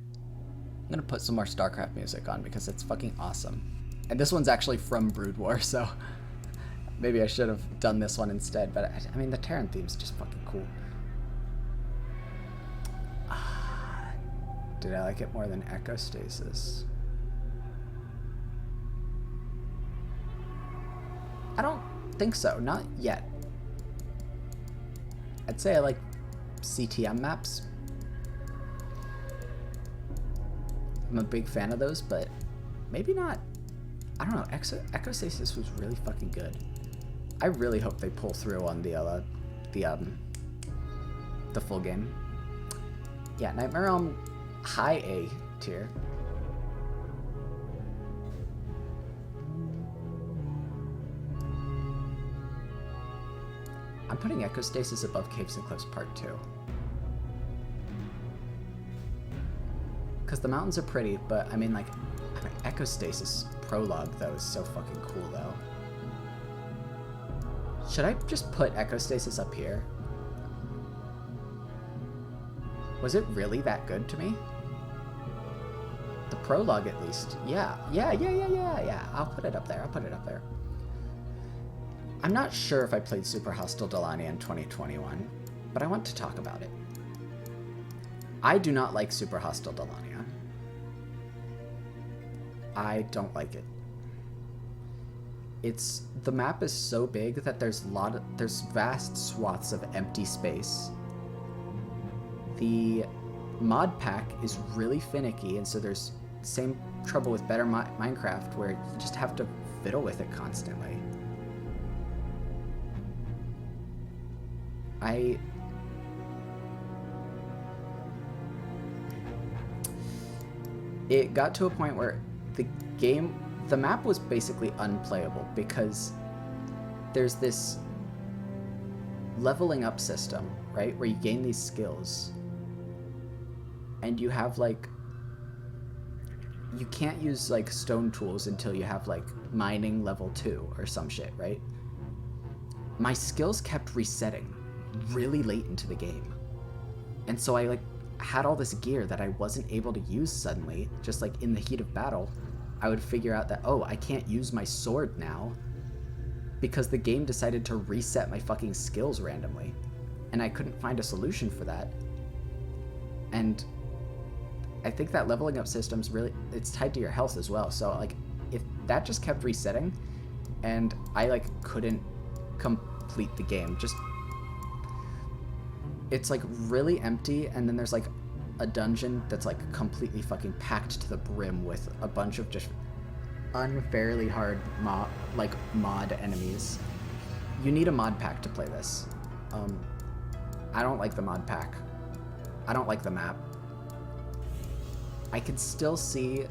I'm gonna put some more StarCraft music on because it's fucking awesome. And this one's actually from Brood War, so maybe I should have done this one instead, but I mean, the Terran theme's just fucking cool. Did I like it more than ECHOSTASIS? I don't think so, not yet. I'd say I like CTM maps. I'm a big fan of those, but maybe not. I don't know, ECHOSTASIS was really fucking good. I really hope they pull through on the full game. Yeah, Nightmare Realm, high A tier. I'm putting ECHOSTASIS above Caves and Cliffs Part 2. Because the mountains are pretty, but I mean, like, ECHOSTASIS Prologue, though, is so fucking cool, though. Should I just put ECHOSTASIS up here? Was it really that good to me? The Prologue, at least. Yeah. I'll put it up there. I'm not sure if I played Super Hostile Dalania in 2021, but I want to talk about it. I do not like Super Hostile Dalania. I don't like it. The map is so big that there's vast swaths of empty space. The mod pack is really finicky, and so there's the same trouble with better Minecraft where you just have to fiddle with it constantly. It got to a point where the map was basically unplayable because there's this leveling up system, right, where you gain these skills and you have like, you can't use like stone tools until you have like mining level 2 or some shit, right? My skills kept resetting really late into the game, and so I like had all this gear that I wasn't able to use suddenly. Just like in the heat of battle, I would figure out that, oh, I can't use my sword now because the game decided to reset my fucking skills randomly, and I couldn't find a solution for that. And I think that leveling up system's really, it's tied to your health as well. So like if that just kept resetting and I like couldn't complete the game, just it's like really empty, and then there's like a dungeon that's like completely fucking packed to the brim with a bunch of just unfairly hard mod enemies. You need a mod pack to play this. I don't like the mod pack. I don't like the map. I can still see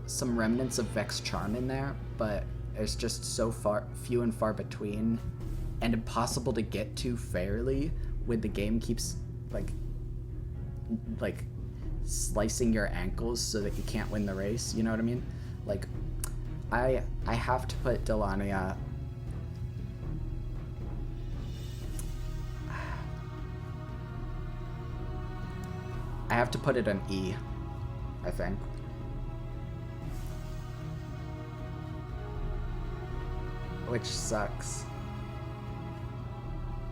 some remnants of Vex Charm in there, but it's just so few and far between and impossible to get to fairly when the game keeps like slicing your ankles so that you can't win the race, you know what I mean? Like I have to put Dalania I have to put it on E, I think. Which sucks.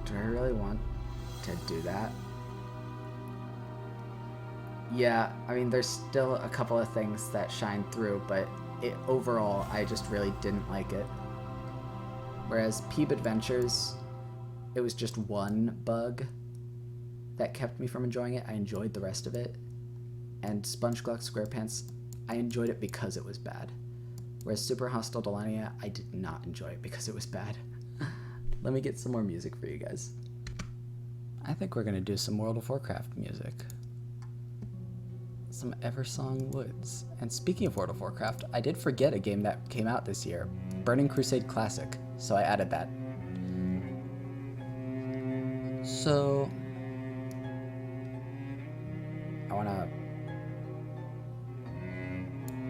Do I really want to do that? Yeah, I mean, there's still a couple of things that shine through, but overall, I just really didn't like it. Whereas Peeb Adventures, it was just one bug that kept me from enjoying it. I enjoyed the rest of it. And SpongeGlock SquarePants, I enjoyed it because it was bad. Whereas Super Hostile Dalania, I did not enjoy it because it was bad. Let me get some more music for you guys. I think we're gonna do some World of Warcraft music. Some Eversong Woods. And speaking of World of Warcraft, I did forget a game that came out this year, Burning Crusade Classic, so I added that. So I wanna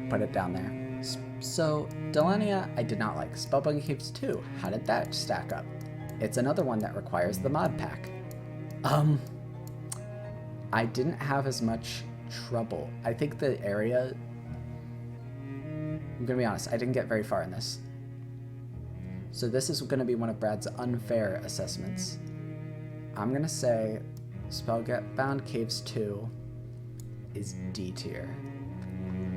put it down there. So, Dalania, I did not like. Spellbound Caves 2, how did that stack up? It's another one that requires the Modpack. I didn't have as much trouble. I think the area... I'm gonna be honest, I didn't get very far in this. So this is gonna be one of Brad's unfair assessments. I'm gonna say Spellbound Caves 2 is D tier.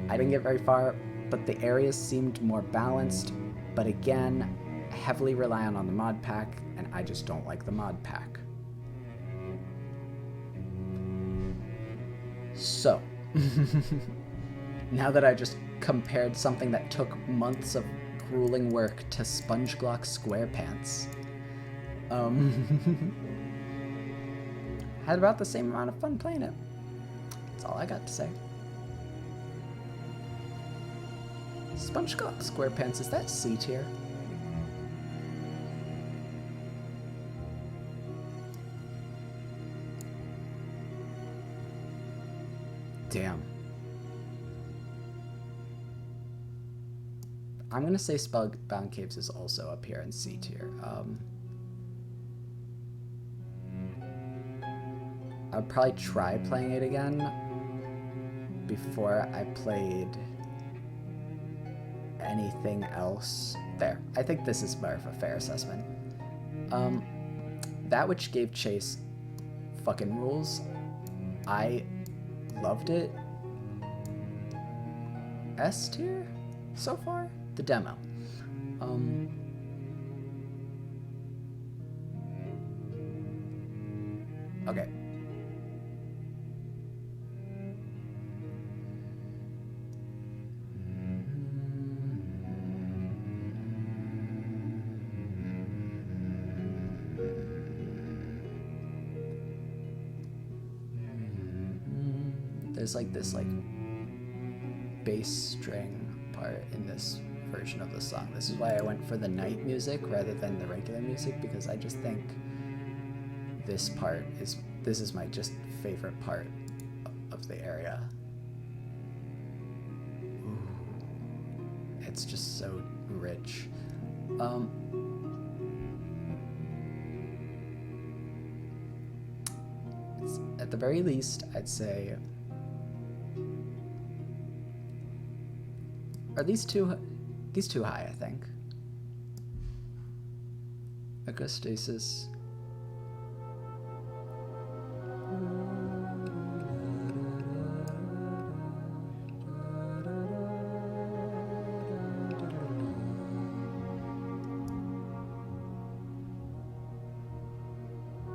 I didn't get very far, but the areas seemed more balanced, but again, heavily reliant on the mod pack, and I just don't like the mod pack. So, now that I just compared something that took months of grueling work to SpongeGlock SquarePants, had about the same amount of fun playing it. That's all I got to say. SpongeGlock SquarePants, is that C tier? Damn. I'm gonna say Spellbound Caves is also up here in C tier. I'd probably try playing it again before I played anything else. There. I think this is more of a fair assessment. That which gave chase fucking rules. I loved it. S tier so far? The demo. Okay. There's like this bass string part in this version of the song. This is why I went for the night music rather than the regular music, because I just think this is my just favorite part of the area. Ooh, it's just so rich. At the very least, I'd say, are these too high, I think. ECHOSTASIS.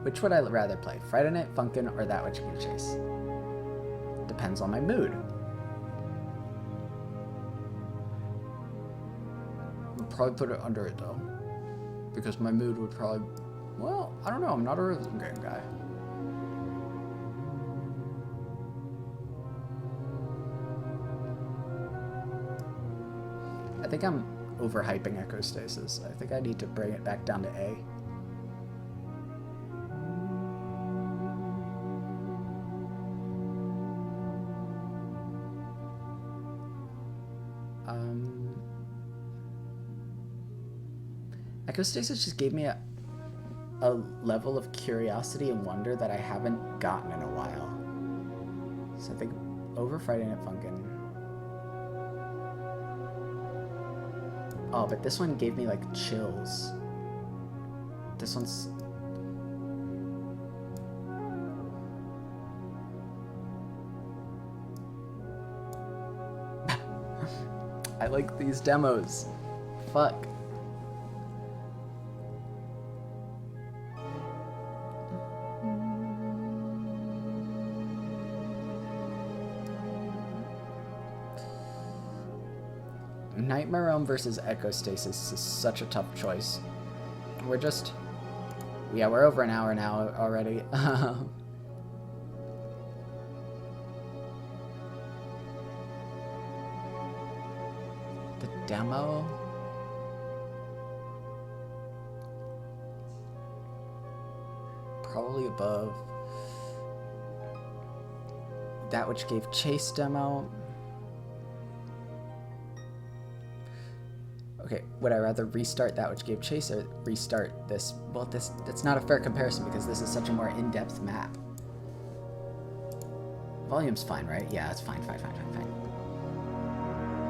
Which would I rather play? Friday Night Funkin' or That Which Can Chase? Depends on my mood. I'd probably put it under it though, because my mood would probably, well, I don't know, I'm not a rhythm game guy. I think I'm overhyping ECHOSTASIS. I think I need to bring it back down to A. ECHOSTASIS just gave me a level of curiosity and wonder that I haven't gotten in a while. So I think over Friday Night Funkin'. Oh, but this one gave me like chills. This one's... I like these demos. Fuck. Nightmare Realm versus ECHOSTASIS is such a tough choice. We're over an hour now already. The demo? Probably above That Which Gave Chase demo. Okay, would I rather restart that which gave chase or restart this? Well, that's not a fair comparison because this is such a more in-depth map. Volume's fine, right? Yeah, it's fine.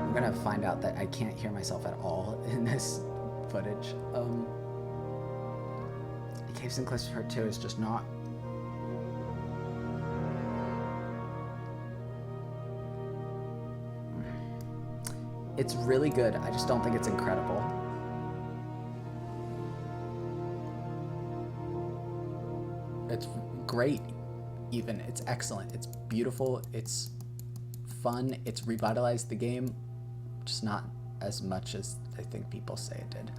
I'm gonna find out that I can't hear myself at all in this footage. Caves and Cliffs Part 2 is just not... It's really good, I just don't think it's incredible. It's great, even. It's excellent. It's beautiful. It's fun. It's revitalized the game, just not as much as I think people say it did.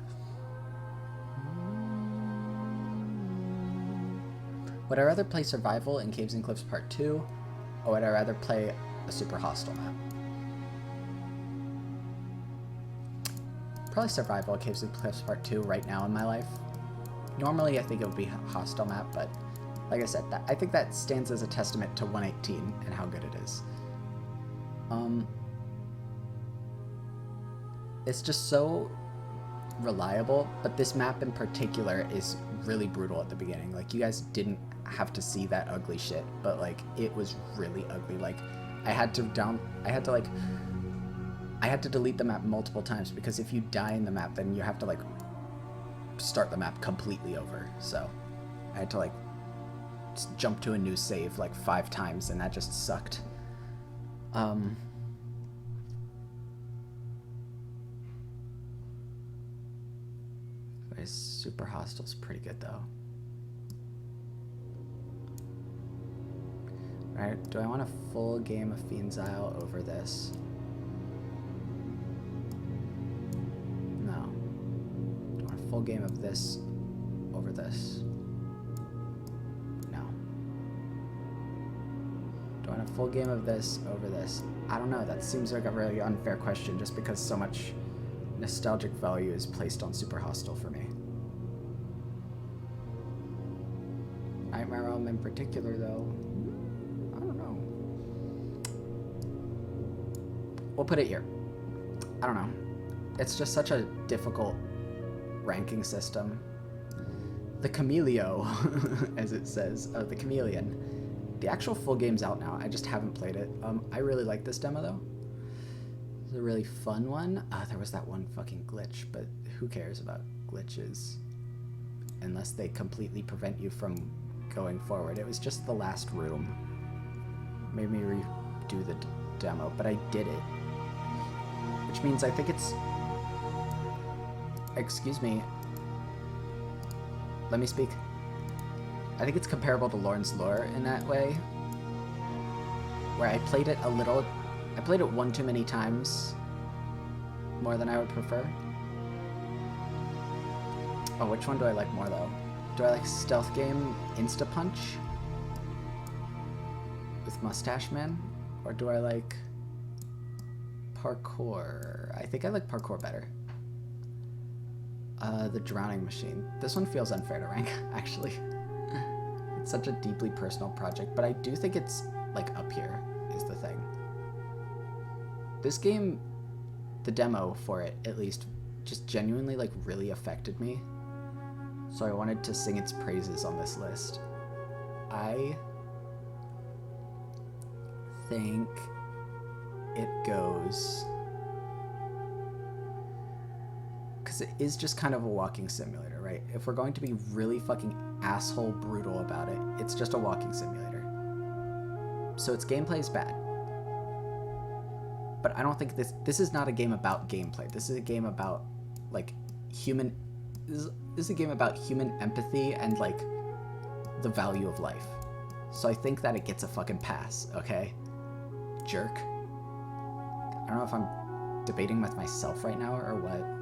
Would I rather play Survival in Caves and Cliffs Part 2, or would I rather play a super hostile map? Probably Survival in Caves and Cliffs Part 2 right now in my life. Normally I think it would be a hostile map, but like I said, I think that stands as a testament to 118 and how good it is. It's just so reliable, but this map in particular is really brutal at the beginning. Like, you guys didn't have to see that ugly shit, but like, it was really ugly. Like, I had to delete the map multiple times because if you die in the map, then you have to like start the map completely over. So I had to like jump to a new save like 5 times, and that just sucked. Super Hostile's pretty good though. Right, do I want a full game of Fiend's Isle over this? No. Do I want a full game of this over this? No. Do I want a full game of this over this? I don't know, that seems like a really unfair question just because so much nostalgic value is placed on Super Hostile for me. Nightmare Realm in particular, though, I don't know. We'll put it here. I don't know. It's just such a difficult ranking system. The Chameleon, as it says, the Chameleon. The actual full game's out now. I just haven't played it. I really like this demo, though. It's a really fun one. There was that one fucking glitch, but who cares about glitches? Unless they completely prevent you from going forward. It was just the last room. Made me redo the demo, but I did it. Which means I think it's... Excuse me. Let me speak. I think it's comparable to Lorn's Lore in that way. Where I played it a little... I played it one too many times. More than I would prefer. Oh, which one do I like more, though? Do I like Stealth Game Insta Punch with Mustache Man? Or do I like Parkour? I think I like Parkour better. The Drowning Machine. This one feels unfair to rank, actually. It's such a deeply personal project, but I do think it's, like, up here is the thing. This game, the demo for it, at least, just genuinely, like, really affected me. So I wanted to sing its praises on this list. I think it goes... Because it is just kind of a walking simulator, right? If we're going to be really fucking asshole brutal about it, it's just a walking simulator. So its gameplay is bad. But I don't think this is not a game about gameplay. This is a game about, like, human... This is a game about human empathy and, like, the value of life. So I think that it gets a fucking pass, okay? Jerk. I don't know if I'm debating with myself right now or what.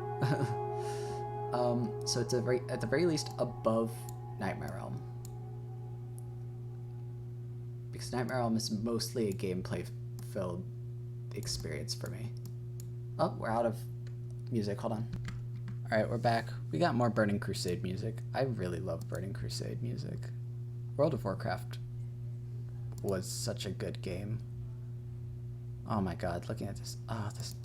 So it's at the very least above Nightmare Realm. Because Nightmare Realm is mostly a gameplay-filled experience for me. Oh, we're out of music. Hold on. Alright, we're back. We got more Burning Crusade music. I really love Burning Crusade music. World of Warcraft was such a good game. Oh my god, looking at this. Oh, this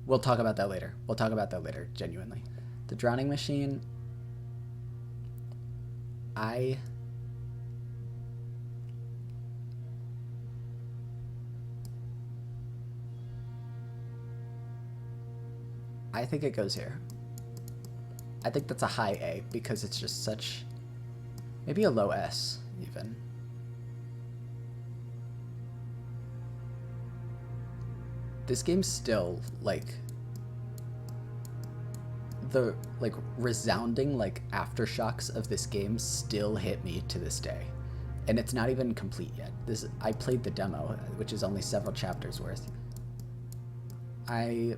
We'll talk about that later. We'll talk about that later, genuinely. The Drowning Machine, I think it goes here. I think that's a high A because it's just such, maybe a low S even. This game's still like the resounding aftershocks of this game still hit me to this day, and it's not even complete yet. I played the demo, which is only several chapters worth. I'm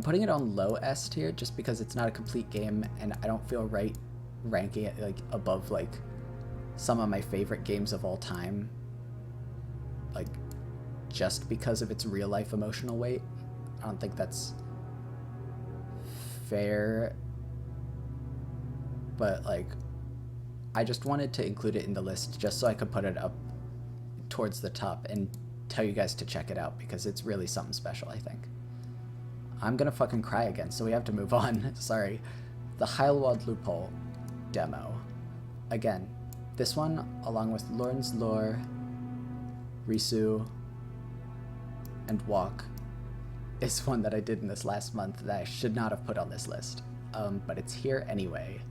putting it on low S tier just because it's not a complete game, and I don't feel right ranking it above some of my favorite games of all time, just because of its real life emotional weight. I don't think that's fair, but I just wanted to include it in the list just so I could put it up towards the top and tell you guys to check it out because it's really something special, I think. I'm gonna fucking cry again, so we have to move on. Sorry. The Heilwald Loophole demo. Again, this one, along with Lorn's Lore, Risu, and Walk, is one that I did in this last month that I should not have put on this list. But it's here anyway.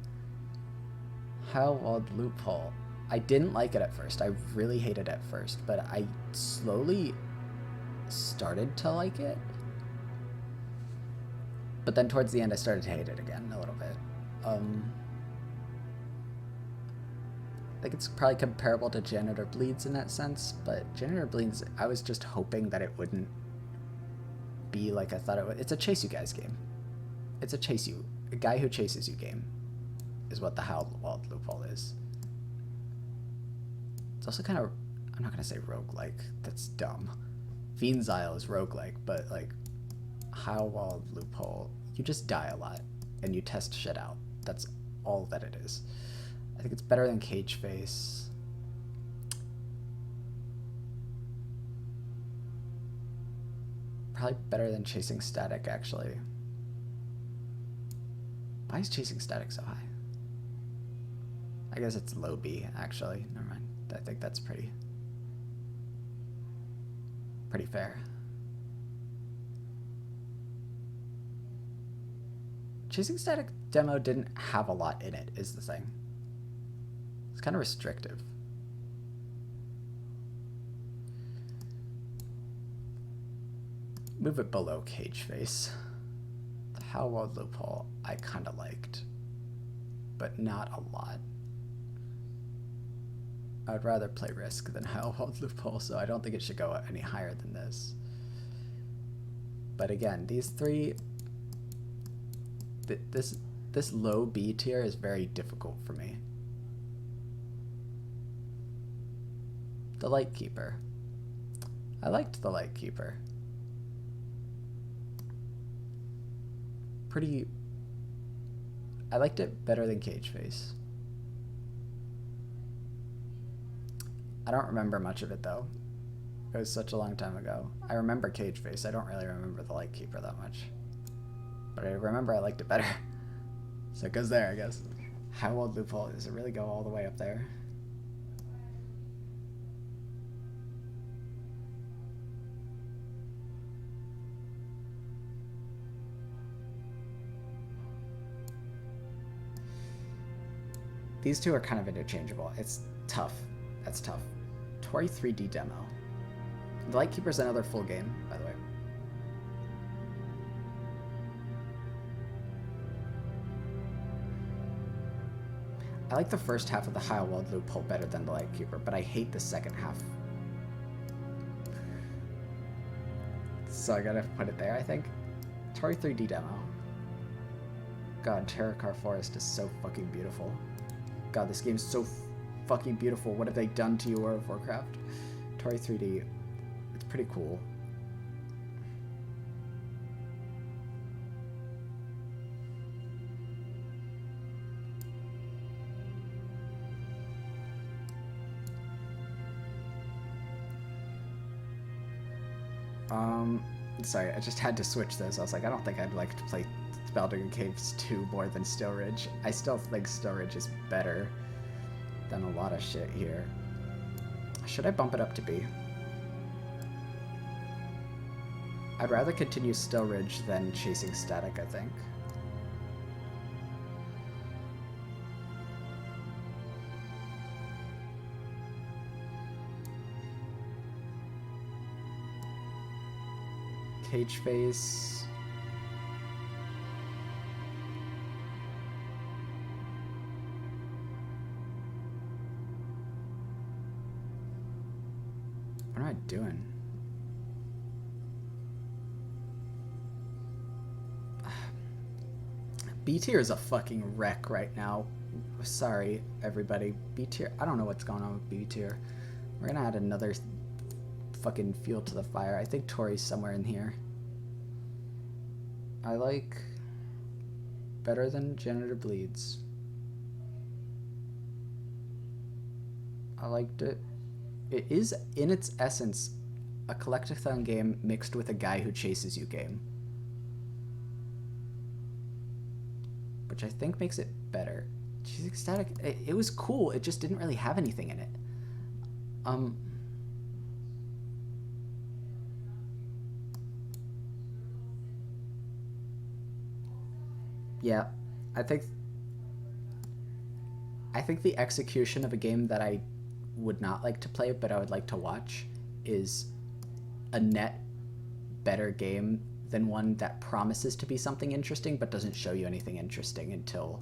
Heilwald Loophole. I didn't like it at first. I really hated it at first, but I slowly started to like it. But then towards the end, I started to hate it again a little bit. I think it's probably comparable to Janitor Bleeds in that sense, but Janitor Bleeds, I was just hoping that it wouldn't be like I thought it would. It's a chase you guys game. It's a guy who chases you game is what the Heilwald Loophole is. It's also kind of, I'm not going to say roguelike. That's dumb. Fiend's Isle is roguelike, but Heilwald Loophole, you just die a lot and you test shit out. That's all that it is. I think it's better than Cage Face. Probably better than Chasing Static, actually. Why is Chasing Static so high? I guess it's low B, actually. Never mind. I think that's pretty fair. Chasing Static demo didn't have a lot in it, is the thing. It's kind of restrictive. Move it below Cage Face. The Heilwald Loophole I kind of liked, but not a lot. I would rather play Risk than Heilwald Loophole, so I don't think it should go any higher than this. But again, these three, this low B tier is very difficult for me. The Lightkeeper. I liked the Lightkeeper. I liked it better than Cage Face. I don't remember much of it though. It was such a long time ago. I remember Cage Face. I don't really remember the Lightkeeper that much. But I remember I liked it better. So it goes there, I guess. Heilwald Loophole, does it really go all the way up there? These two are kind of interchangeable. It's tough. That's tough. Toree 3D demo. The Lightkeeper's another full game, by the way. I like the first half of the Heilwald Loophole better than the Lightkeeper, but I hate the second half. So I gotta put it there, I think. Toree 3D demo. God, Terracar Forest is so fucking beautiful. God, this game's so fucking beautiful. What have they done to you, World of Warcraft? Toree 3D. It's pretty cool. Sorry, I just had to switch those. I was like, I don't think I'd like to play Spellbound Caves 2 more than Still Ridge. I still think Still Ridge is better than a lot of shit here. Should I bump it up to B? I'd rather continue Still Ridge than Chasing Static, I think. Cage Face. What am I doing? B tier is a fucking wreck right now. Sorry, everybody. B tier. I don't know what's going on with B tier. We're gonna add another fucking fuel to the fire. I think Toree's somewhere in here. I like better than Janitor Bleeds. I liked it. It is, in its essence, a collectathon game mixed with a guy who chases you game. Which I think makes it better. She's ecstatic. It was cool. It just didn't really have anything in it. Yeah, I think the execution of a game that I would not like to play, but I would like to watch, is a net better game than one that promises to be something interesting but doesn't show you anything interesting until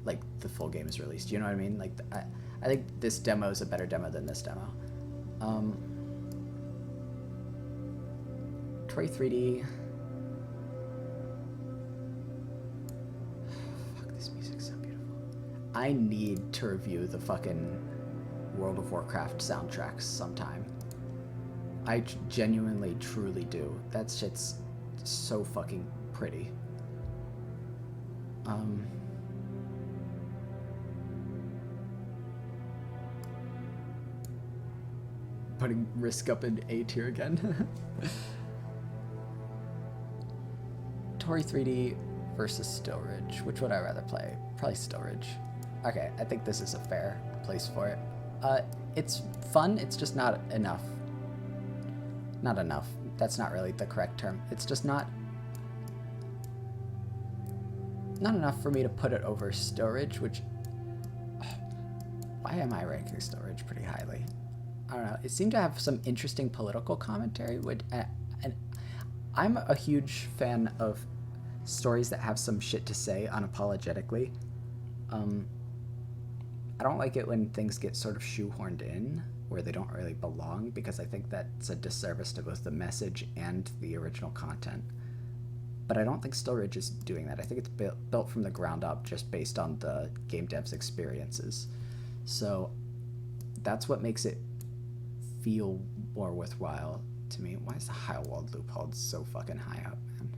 like the full game is released. You know what I mean? Like I think this demo is a better demo than this demo. Toree 3D. Fuck, this music's so beautiful. I need to review the fucking World of Warcraft soundtracks sometime. I genuinely, truly do. That shit's so fucking pretty. Putting Risk up in A tier again. Toree 3D versus Still Ridge. Which would I rather play? Probably Still Ridge. Okay, I think this is a fair place for it. It's fun, it's just not enough. Not enough. That's not really the correct term. It's just not enough for me to put it over Still Ridge, which... Why am I ranking Still Ridge pretty highly? I don't know. It seemed to have some interesting political commentary, and I'm a huge fan of stories that have some shit to say unapologetically. I don't like it when things get sort of shoehorned in where they don't really belong, because I think that's a disservice to both the message and the original content. But I don't think Still Ridge is doing that. I think it's built from the ground up just based on the game dev's experiences. So that's what makes it feel more worthwhile to me. Why is the Heilwald Loophole so fucking high up, man?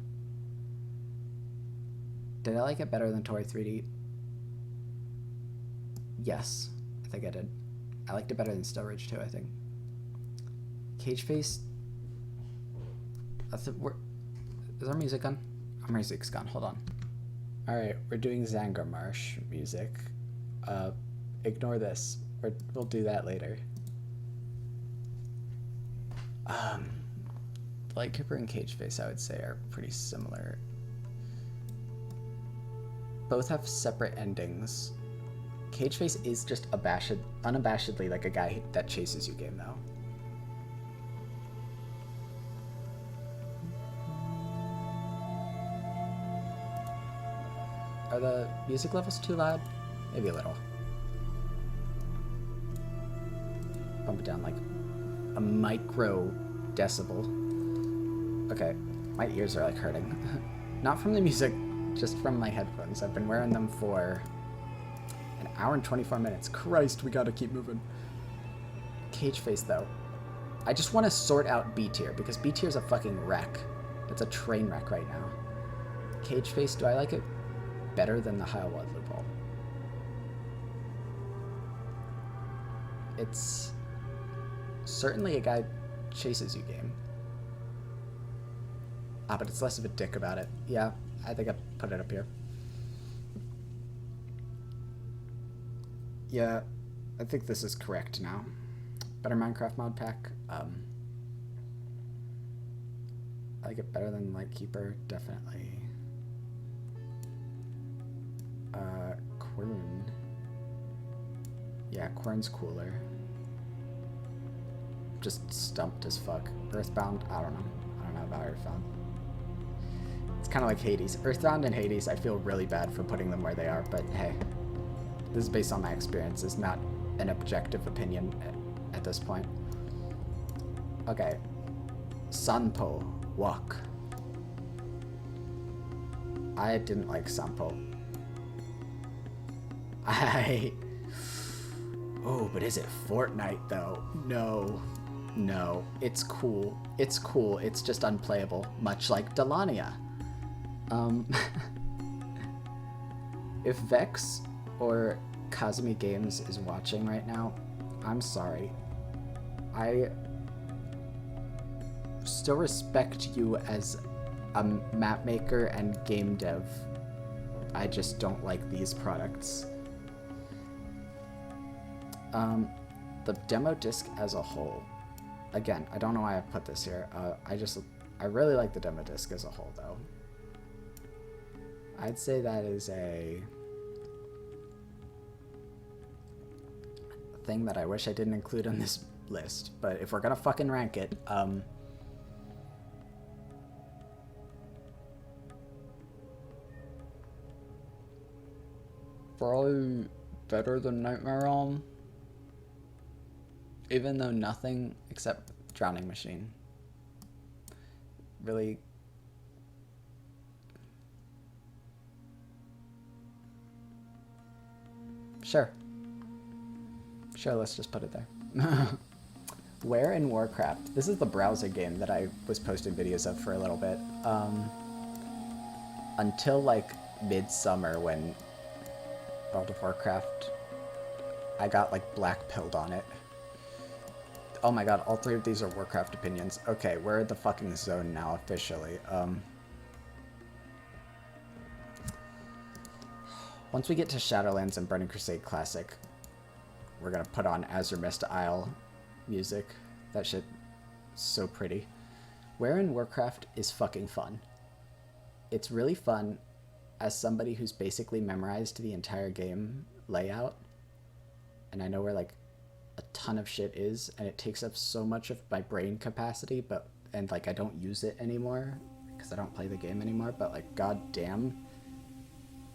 Did I like it better than Toree 3D? Yes, I think I did. I liked it better than Still Ridge too, I think. Cage Face. Is our music on? Our music's gone. Hold on. Alright, we're doing Zangarmarsh music. Ignore this. We'll do that later. Lightkeeper and Cage Face, I would say, are pretty similar. Both have separate endings. Cage Face is just unabashedly like a guy that chases you game, though. Are the music levels too loud? Maybe a little. Bump it down like a micro decibel. Okay, my ears are like hurting. Not from the music, just from my headphones. I've been wearing them for an hour and 24 minutes. Christ, we gotta keep moving. Cage Face, though. I just want to sort out B tier, because B tier is a fucking wreck. It's a train wreck right now. Cage Face, do I like it better than the Heilwald Loophole? It's certainly a guy chases you game. Ah, but it's less of a dick about it. Yeah, I think I put it up here. Yeah, I think this is correct now. Better Minecraft mod pack. I like it better than Lightkeeper, definitely. Quern. Yeah, Quern's cooler. Just stumped as fuck. EarthBound, I don't know. I don't know about EarthBound. It's kind of like Hades. EarthBound and Hades, I feel really bad for putting them where they are, but hey. This is based on my experience. It's not an objective opinion at this point. Okay. Sanpo. Walk. I didn't like Sanpo. Oh, but is it Fortnite, though? No. No. It's cool. It's cool. It's just unplayable. Much like Dalania. If Vex or Kazumi Games is watching right now, I'm sorry. I still respect you as a map maker and game dev. I just don't like these products. The demo disc as a whole. Again, I don't know why I put this here. I really like the demo disc as a whole, though. I'd say that is a thing that I wish I didn't include on this list, but if we're gonna fucking rank it, probably better than Nightmare Realm, even though nothing except Drowning Machine really Sure, let's just put it there. Where in Warcraft? This is the browser game that I was posting videos of for a little bit. Until like midsummer when World of Warcraft, I got like black pilled on it. Oh my god, all three of these are Warcraft opinions. Okay, we're in the fucking zone now officially. Once we get to Shadowlands and Burning Crusade Classic, we're gonna put on Azure Mist Isle music. That shit, so pretty. Where in Warcraft is fucking fun. It's really fun as somebody who's basically memorized the entire game layout. And I know where like a ton of shit is, and it takes up so much of my brain capacity, and like I don't use it anymore because I don't play the game anymore, but like goddamn,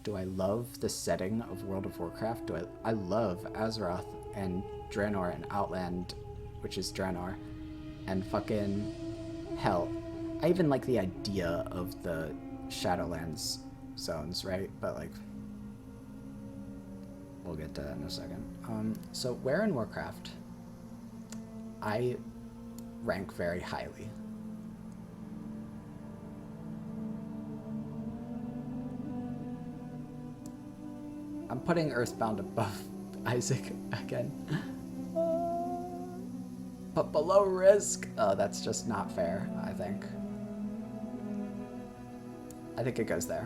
do I love the setting of World of Warcraft? I love Azeroth and Draenor and Outland, which is Draenor, and fucking hell. I even like the idea of the Shadowlands zones, right? But like, we'll get to that in a second. So where in Warcraft I rank very highly. I'm putting EarthBound above Isaac again. But below Risk? Oh, that's just not fair, I think. I think it goes there.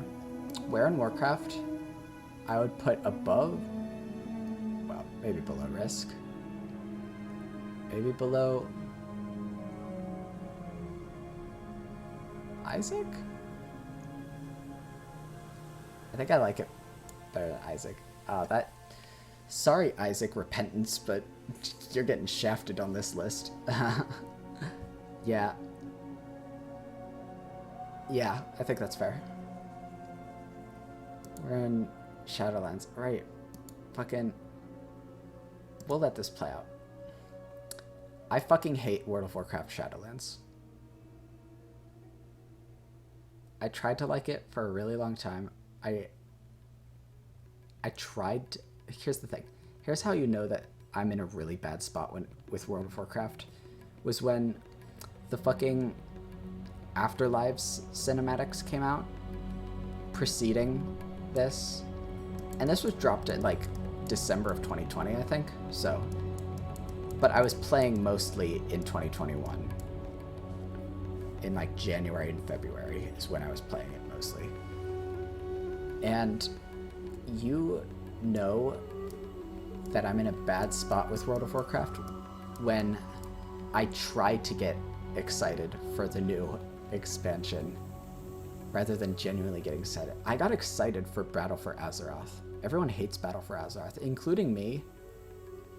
Where in Warcraft I would put above, well, maybe below Risk. Maybe below Isaac? I think I like it better than Isaac. Sorry, Isaac Repentance, but you're getting shafted on this list. Yeah. Yeah, I think that's fair. We're in Shadowlands. Right. Fucking... We'll let this play out. I fucking hate World of Warcraft Shadowlands. I tried to like it for a really long time. I tried to... Here's the thing. Here's how you know that I'm in a really bad spot with World of Warcraft. Was when the fucking Afterlives cinematics came out preceding this. And this was dropped in like December of 2020, I think. So, but I was playing mostly in 2021. in like January and February is when I was playing it mostly. And you know that I'm in a bad spot with World of Warcraft when I try to get excited for the new expansion rather than genuinely getting excited. I got excited for Battle for Azeroth. Everyone hates Battle for Azeroth, including me.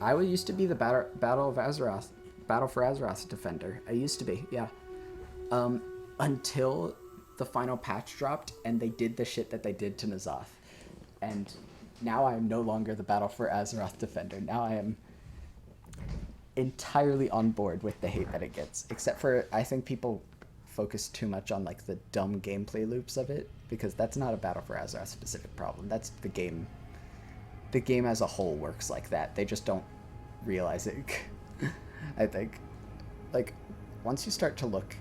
I used to be the Battle for Azeroth defender. I used to be, yeah. Until the final patch dropped and they did the shit that they did to N'Zoth. And now I am no longer the Battle for Azeroth defender. Now I am entirely on board with the hate that it gets. Except for, I think people focus too much on like the dumb gameplay loops of it, because that's not a Battle for Azeroth specific problem. That's the game. The game as a whole works like that. They just don't realize it. I think. Like, once you start to look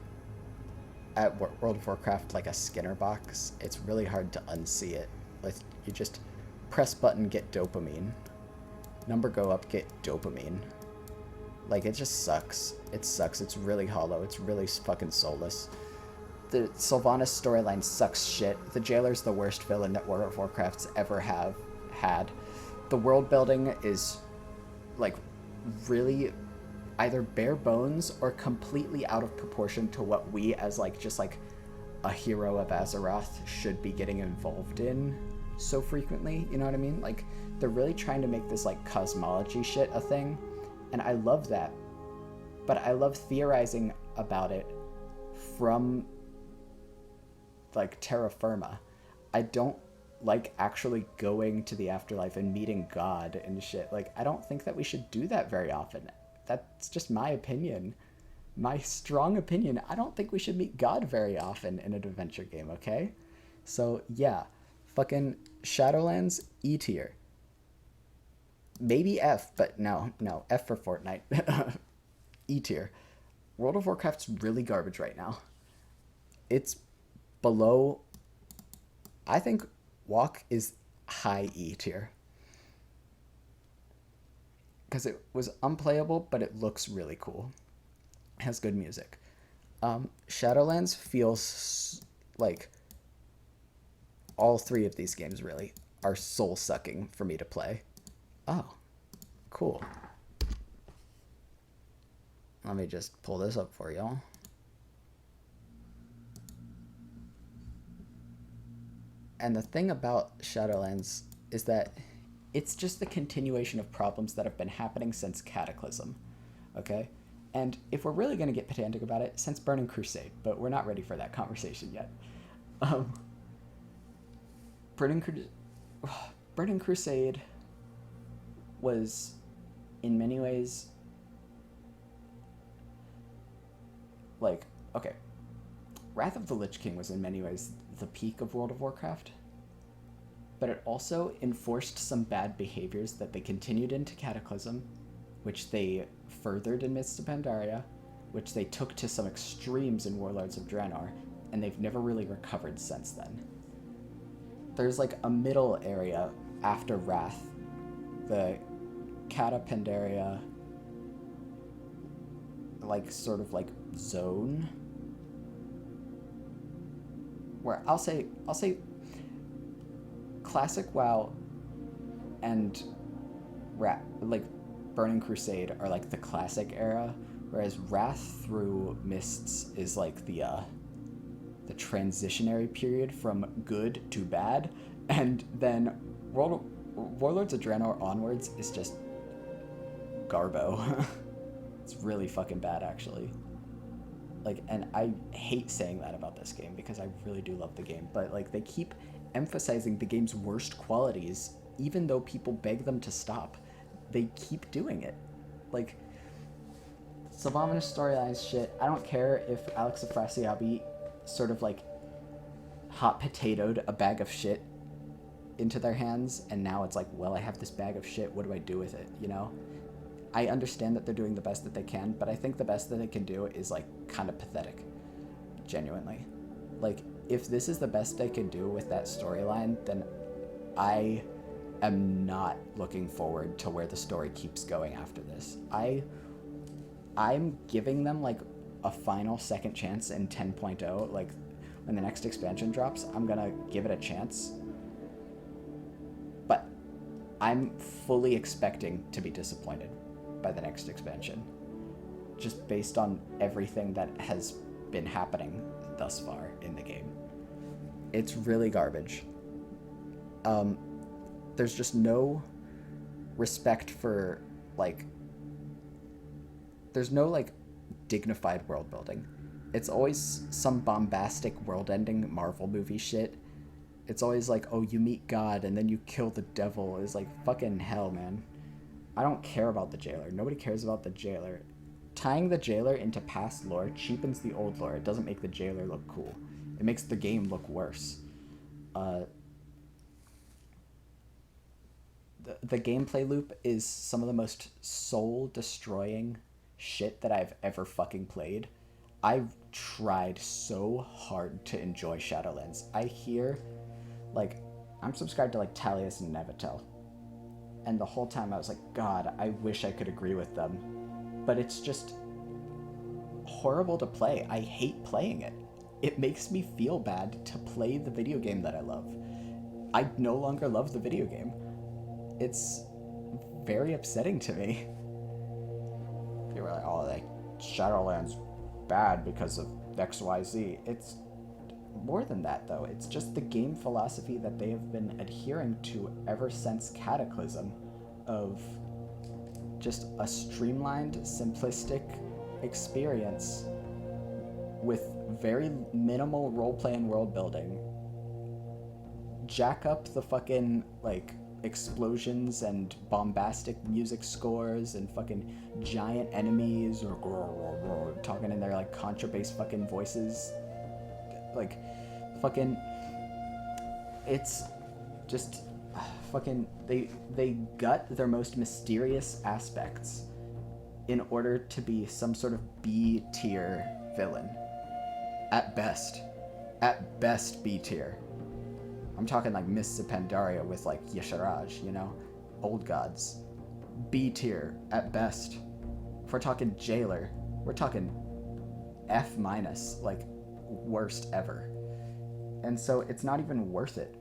at World of Warcraft like a Skinner box, it's really hard to unsee it. Like, you just press button, get dopamine. Number go up, get dopamine. Like, it just sucks. It sucks. It's really hollow. It's really fucking soulless. The Sylvanas storyline sucks shit. The Jailer's the worst villain that World of Warcraft's ever had. The world building is, like, really either bare bones or completely out of proportion to what we as, like, just, like, a hero of Azeroth should be getting involved in so frequently. You know what I mean? Like, they're really trying to make this, like, cosmology shit a thing. And I love that, but I love theorizing about it from, like, terra firma. I don't like actually going to the afterlife and meeting God and shit. Like, I don't think that we should do that very often. That's just my opinion. My strong opinion. I don't think we should meet God very often in an adventure game, okay? So, yeah. Fucking Shadowlands, E tier. Maybe F, but no, F for Fortnite. E tier. World of Warcraft's really garbage right now. It's below... I think WoC is high E tier. Because it was unplayable, but it looks really cool. It has good music. Shadowlands feels like all three of these games really are soul-sucking for me to play. Oh, cool. Let me just pull this up for y'all. And the thing about Shadowlands is that it's just the continuation of problems that have been happening since Cataclysm, okay? And if we're really going to get pedantic about it, since Burning Crusade, but we're not ready for that conversation yet. Burning Crusade was, in many ways, like, okay, Wrath of the Lich King was in many ways the peak of World of Warcraft, but it also enforced some bad behaviors that they continued into Cataclysm, which they furthered in Mists of Pandaria, which they took to some extremes in Warlords of Draenor, and they've never really recovered since then. There's like a middle area after Wrath, the Cata Pandaria, like, sort of like zone, where I'll say classic WoW and like Burning Crusade are like the classic era, whereas Wrath through Mists is like the transitionary period from good to bad, and then Warlords of Draenor onwards is just garbo. It's really fucking bad, actually. Like, and I hate saying that about this game because I really do love the game, but like they keep emphasizing the game's worst qualities even though people beg them to stop. They keep doing it. Like, Sylvanas storyline shit, I don't care if Alex Afrasiabi sort of like hot potatoed a bag of shit into their hands, and now it's like, well, I have this bag of shit, what do I do with it, you know? I understand that they're doing the best that they can, but I think the best that they can do is like kind of pathetic, genuinely. Like, if this is the best they can do with that storyline, then I am not looking forward to where the story keeps going after this. I'm giving them like a final second chance in 10.0, like when the next expansion drops, I'm gonna give it a chance. But I'm fully expecting to be disappointed by the next expansion, just based on everything that has been happening thus far in the game. It's really garbage. There's just no respect for, like, there's no, like, dignified world building. It's always some bombastic world-ending Marvel movie shit. It's always like, oh, you meet God and then you kill the devil. It's like, fucking hell, man. I don't care about the jailer. Nobody cares about the jailer. Tying the jailer into past lore cheapens the old lore. It doesn't make the jailer look cool. It makes the game look worse. The gameplay loop is some of the most soul-destroying shit that I've ever fucking played. I've tried so hard to enjoy Shadowlands. I hear, like, I'm subscribed to, like, Talius and Nevitel. And the whole time I was like, God, I wish I could agree with them. But it's just horrible to play. I hate playing it. It makes me feel bad to play the video game that I love. I no longer love the video game. It's very upsetting to me. People are like, oh, like, Shadowlands bad because of XYZ. It's more than that, though. It's just the game philosophy that they have been adhering to ever since Cataclysm, of just a streamlined, simplistic experience with very minimal roleplay and world building. Jack up the fucking, like, explosions and bombastic music scores and fucking giant enemies or talking in their, like, contrabass fucking voices. Like, fucking, it's just fucking, they gut their most mysterious aspects in order to be some sort of B tier villain. At best B tier. I'm talking like Myst of Pandaria with, like, Yasharaj, you know? Old gods. B tier, at best. If we're talking jailer, we're talking F-, like, worst ever. And so it's not even worth it.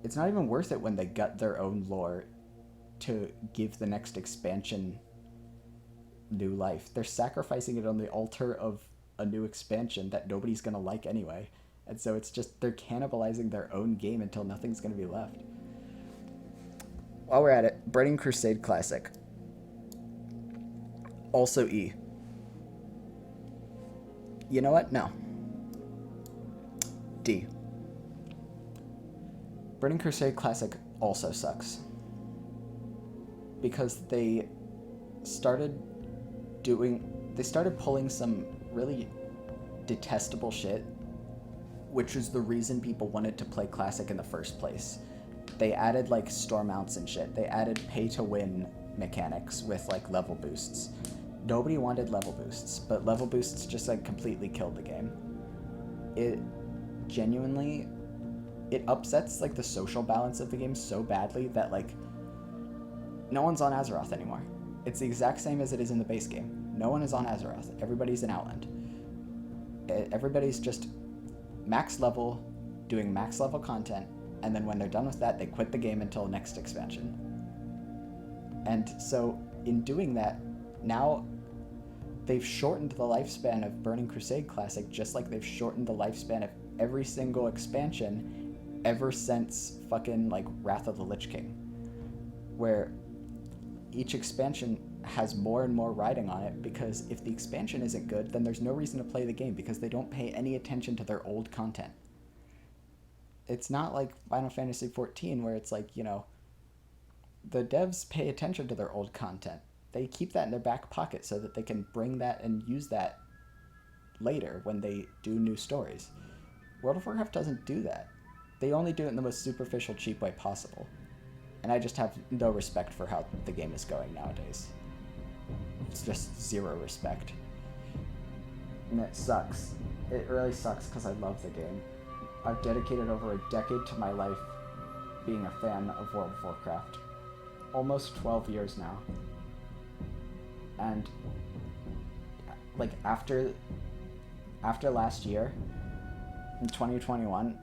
It's not even worth it when they gut their own lore to give the next expansion new life. They're sacrificing it on the altar of a new expansion that nobody's gonna like anyway. And so it's just, they're cannibalizing their own game until nothing's going to be left. While we're at it, Burning Crusade Classic. Also E. You know what? No. D. Burning Crusade Classic also sucks. Because they started pulling some really detestable shit, which was the reason people wanted to play Classic in the first place. They added, like, store mounts and shit. They added pay-to-win mechanics with, like, level boosts. Nobody wanted level boosts, but level boosts just, like, completely killed the game. It genuinely, it upsets, like, the social balance of the game so badly that, like, no one's on Azeroth anymore. It's the exact same as it is in the base game. No one is on Azeroth. Everybody's in Outland. Everybody's just max level, doing max level content, and then when they're done with that, they quit the game until next expansion. And so, in doing that, now they've shortened the lifespan of Burning Crusade Classic, just like they've shortened the lifespan of every single expansion ever since fucking, like, Wrath of the Lich King, where each expansion has more and more riding on it, because if the expansion isn't good, then there's no reason to play the game, because they don't pay any attention to their old content. It's not like Final Fantasy XIV, where it's like, you know, the devs pay attention to their old content. They keep that in their back pocket so that they can bring that and use that later when they do new stories. World of Warcraft doesn't do that. They only do it in the most superficial, cheap way possible. And I just have no respect for how the game is going nowadays. It's just zero respect. And it sucks. It really sucks because I love the game. I've dedicated over a decade to my life being a fan of World of Warcraft. Almost 12 years now. And like after last year in 2021,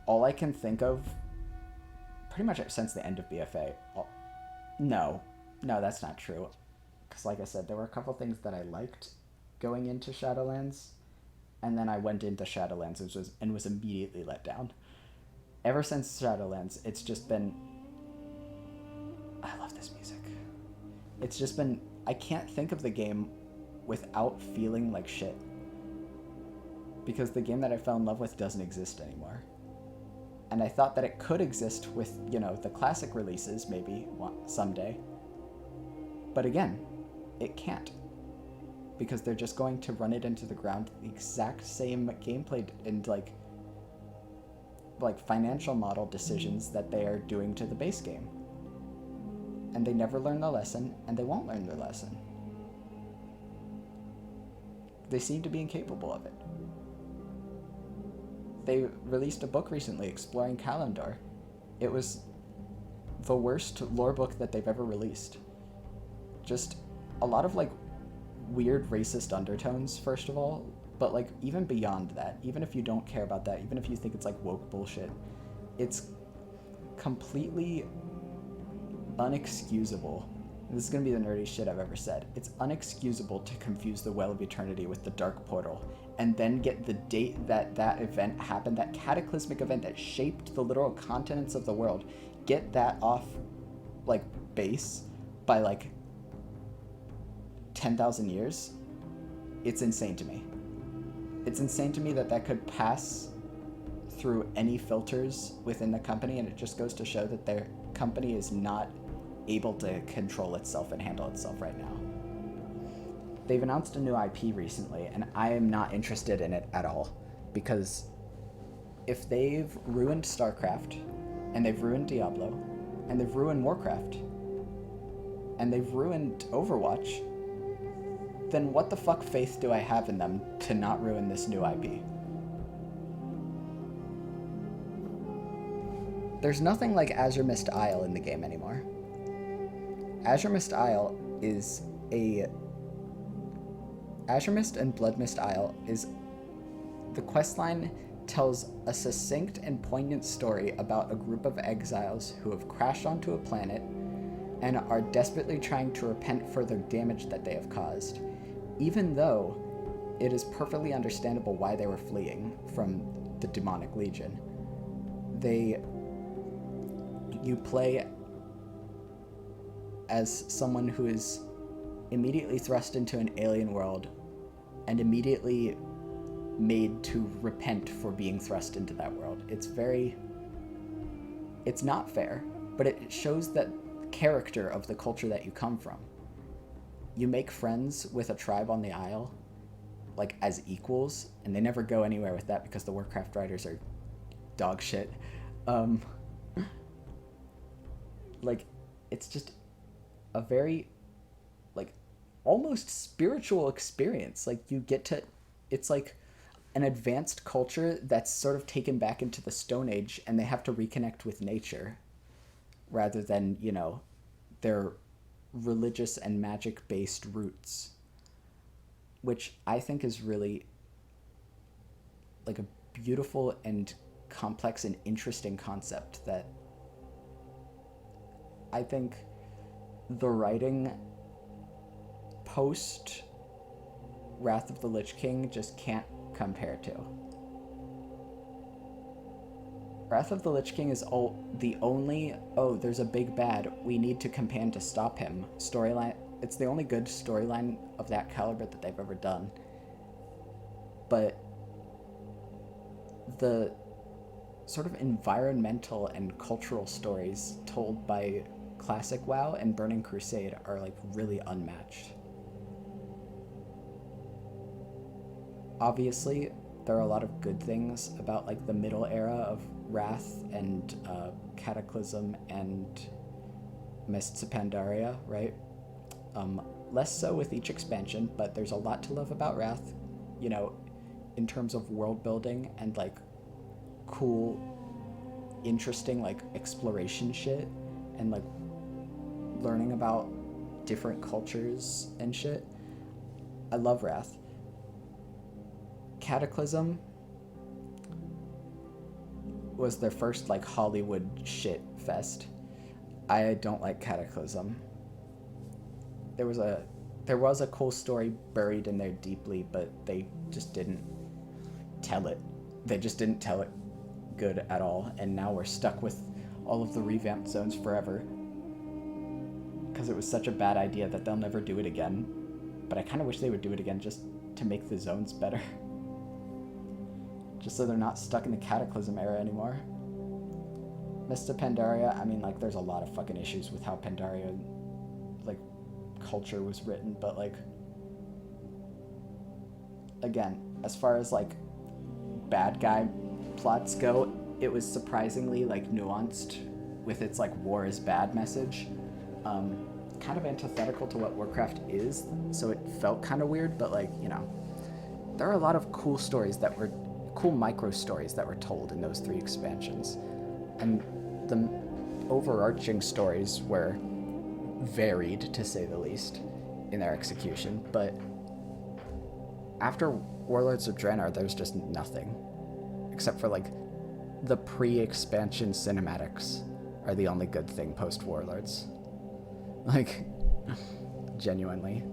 all I can think of pretty much since the end of BFA, no, that's not true, because like I said, there were a couple things that I liked going into Shadowlands, and then I went into Shadowlands and was immediately let down. Ever since Shadowlands, it's just been, I love this music. It's just been, I can't think of the game without feeling like shit. Because the game that I fell in love with doesn't exist anymore. And I thought that it could exist with, you know, the classic releases, maybe someday. But again, it can't. Because they're just going to run it into the ground, the exact same gameplay and like financial model decisions that they are doing to the base game. And they never learn the lesson, and they won't learn the lesson. They seem to be incapable of it. They released a book recently exploring Kalimdor. It was the worst lore book that they've ever released. Just a lot of like weird racist undertones, first of all, but like even beyond that, even if you don't care about that, even if you think it's like woke bullshit, it's completely unexcusable. This is going to be the nerdiest shit I've ever said. It's unexcusable to confuse the Well of Eternity with the Dark Portal, and then get the date that that event happened, that cataclysmic event that shaped the literal continents of the world, get that off, like, base by, like, 10,000 years. It's insane to me. It's insane to me that that could pass through any filters within the company, and it just goes to show that their company is not able to control itself and handle itself right now. They've announced a new IP recently, and I am not interested in it at all, because if they've ruined StarCraft, and they've ruined Diablo, and they've ruined Warcraft, and they've ruined Overwatch, then what the fuck faith do I have in them to not ruin this new IP? There's nothing like Azure Mist Isle in the game anymore. Azure Mist Isle is Azure Mist and Blood Mist Isle is... The questline tells a succinct and poignant story about a group of exiles who have crashed onto a planet and are desperately trying to repent for the damage that they have caused, even though it is perfectly understandable why they were fleeing from the demonic legion. You play as someone who is immediately thrust into an alien world and immediately made to repent for being thrust into that world. It's not fair, but it shows that character of the culture that you come from. You make friends with a tribe on the Isle, like, as equals, and they never go anywhere with that because the Warcraft writers are dog shit. Like, it's just a very, like, almost spiritual experience. Like, you get to, it's like an advanced culture that's sort of taken back into the Stone Age, and they have to reconnect with nature rather than, you know, their religious and magic-based roots, which I think is really, like, a beautiful and complex and interesting concept that I think the writing post Wrath of the Lich King just can't compare to. Wrath of the Lich King is the only, oh, there's a big bad, we need to campaign to stop him storyline. It's the only good storyline of that caliber that they've ever done. But the sort of environmental and cultural stories told by classic WoW and Burning Crusade are, like, really unmatched. Obviously, there are a lot of good things about, like, the middle era of Wrath and Cataclysm and Mists of Pandaria, right? Less so with each expansion, but there's a lot to love about Wrath, you know, in terms of world building and, like, cool, interesting, like, exploration shit, and, like, learning about different cultures and shit. I love Wrath. Cataclysm was their first like Hollywood shit fest. I don't like Cataclysm. There was a cool story buried in there deeply, but they just didn't tell it. They just didn't tell it good at all, and now we're stuck with all of the revamped zones forever. Because it was such a bad idea that they'll never do it again. But I kind of wish they would do it again just to make the zones better. Just so they're not stuck in the Cataclysm era anymore. Myst to Pandaria, I mean, like, there's a lot of fucking issues with how Pandaria, like, culture was written, but, like, again, as far as, like, bad guy plots go, it was surprisingly, like, nuanced with its, like, war is bad message. Kind of antithetical to what Warcraft is, so it felt kind of weird, but, like, you know, there are a lot of cool stories that were, cool micro stories that were told in those 3 expansions. And the overarching stories were varied, to say the least, in their execution, but after Warlords of Draenor, there's just nothing. Except for, like, the pre-expansion cinematics are the only good thing post-Warlords. Like, genuinely.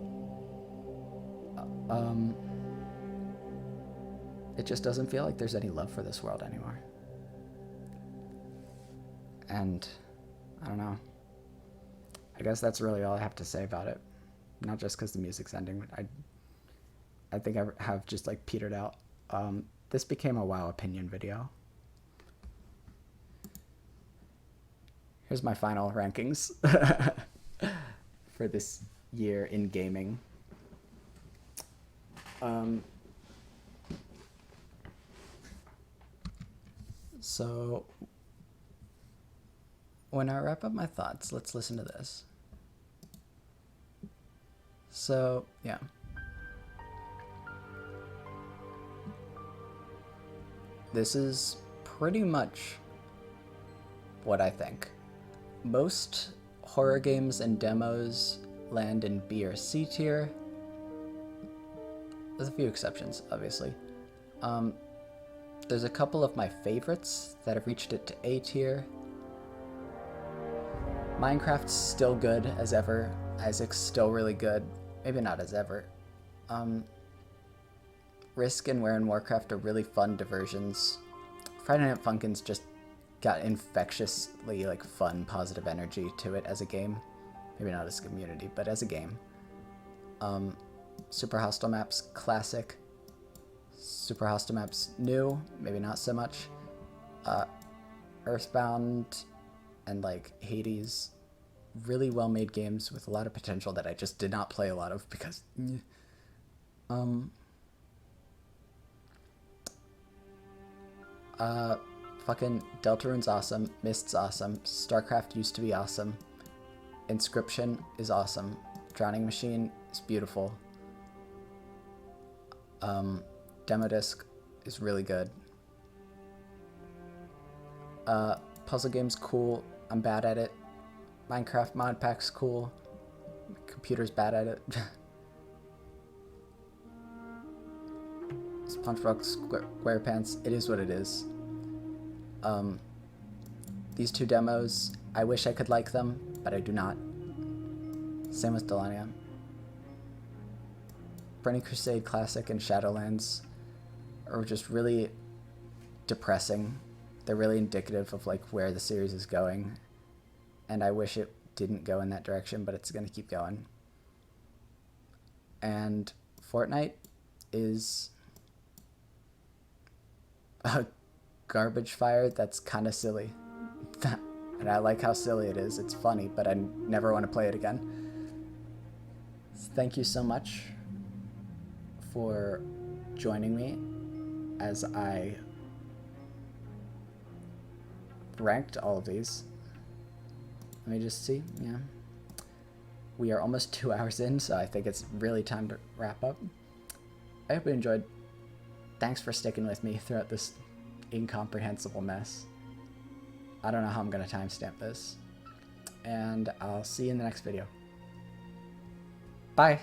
It just doesn't feel like there's any love for this world anymore. And, I don't know. I guess that's really all I have to say about it. Not just because the music's ending. I think I have just, like, petered out. This became a WoW opinion video. Here's my final rankings for this year in gaming. So, when I wrap up my thoughts, let's listen to this. So, yeah. This is pretty much what I think. Most horror games and demos land in B or C tier. There's a few exceptions, obviously. There's a couple of my favorites that have reached it to A tier. Minecraft's still good as ever. Isaac's still really good. Maybe not as ever. Risk and Where in Warcraft are really fun diversions. Friday Night Funkin's just got infectiously, like, fun, positive energy to it as a game. Maybe not as a community, but as a game. Super Hostile Maps, classic. Super Hostile Maps, new, maybe not so much. EarthBound and, like, Hades, really well-made games with a lot of potential that I just did not play a lot of because... fucking Deltarune's awesome, Myst's awesome, StarCraft used to be awesome, Inscryption is awesome, Drowning Machine is beautiful, Demo Disc is really good, puzzle game's cool, I'm bad at it, Minecraft Modpack's cool, my computer's bad at it, SpongeGlock SquarePants, it is what it is. These 2 demos, I wish I could like them, but I do not. Same with Dalania. Burning Crusade Classic and Shadowlands are just really depressing. They're really indicative of, like, where the series is going. And I wish it didn't go in that direction, but it's going to keep going. And Fortnite is a garbage fire that's kind of silly. And I like how silly it is. It's funny, but I never want to play it again. Thank you so much for joining me as I ranked all of these. Let me just see. Yeah. We are almost 2 hours in, so I think it's really time to wrap up. I hope you enjoyed. Thanks for sticking with me throughout this incomprehensible mess. I don't know how I'm going to timestamp this. And I'll see you in the next video. Bye!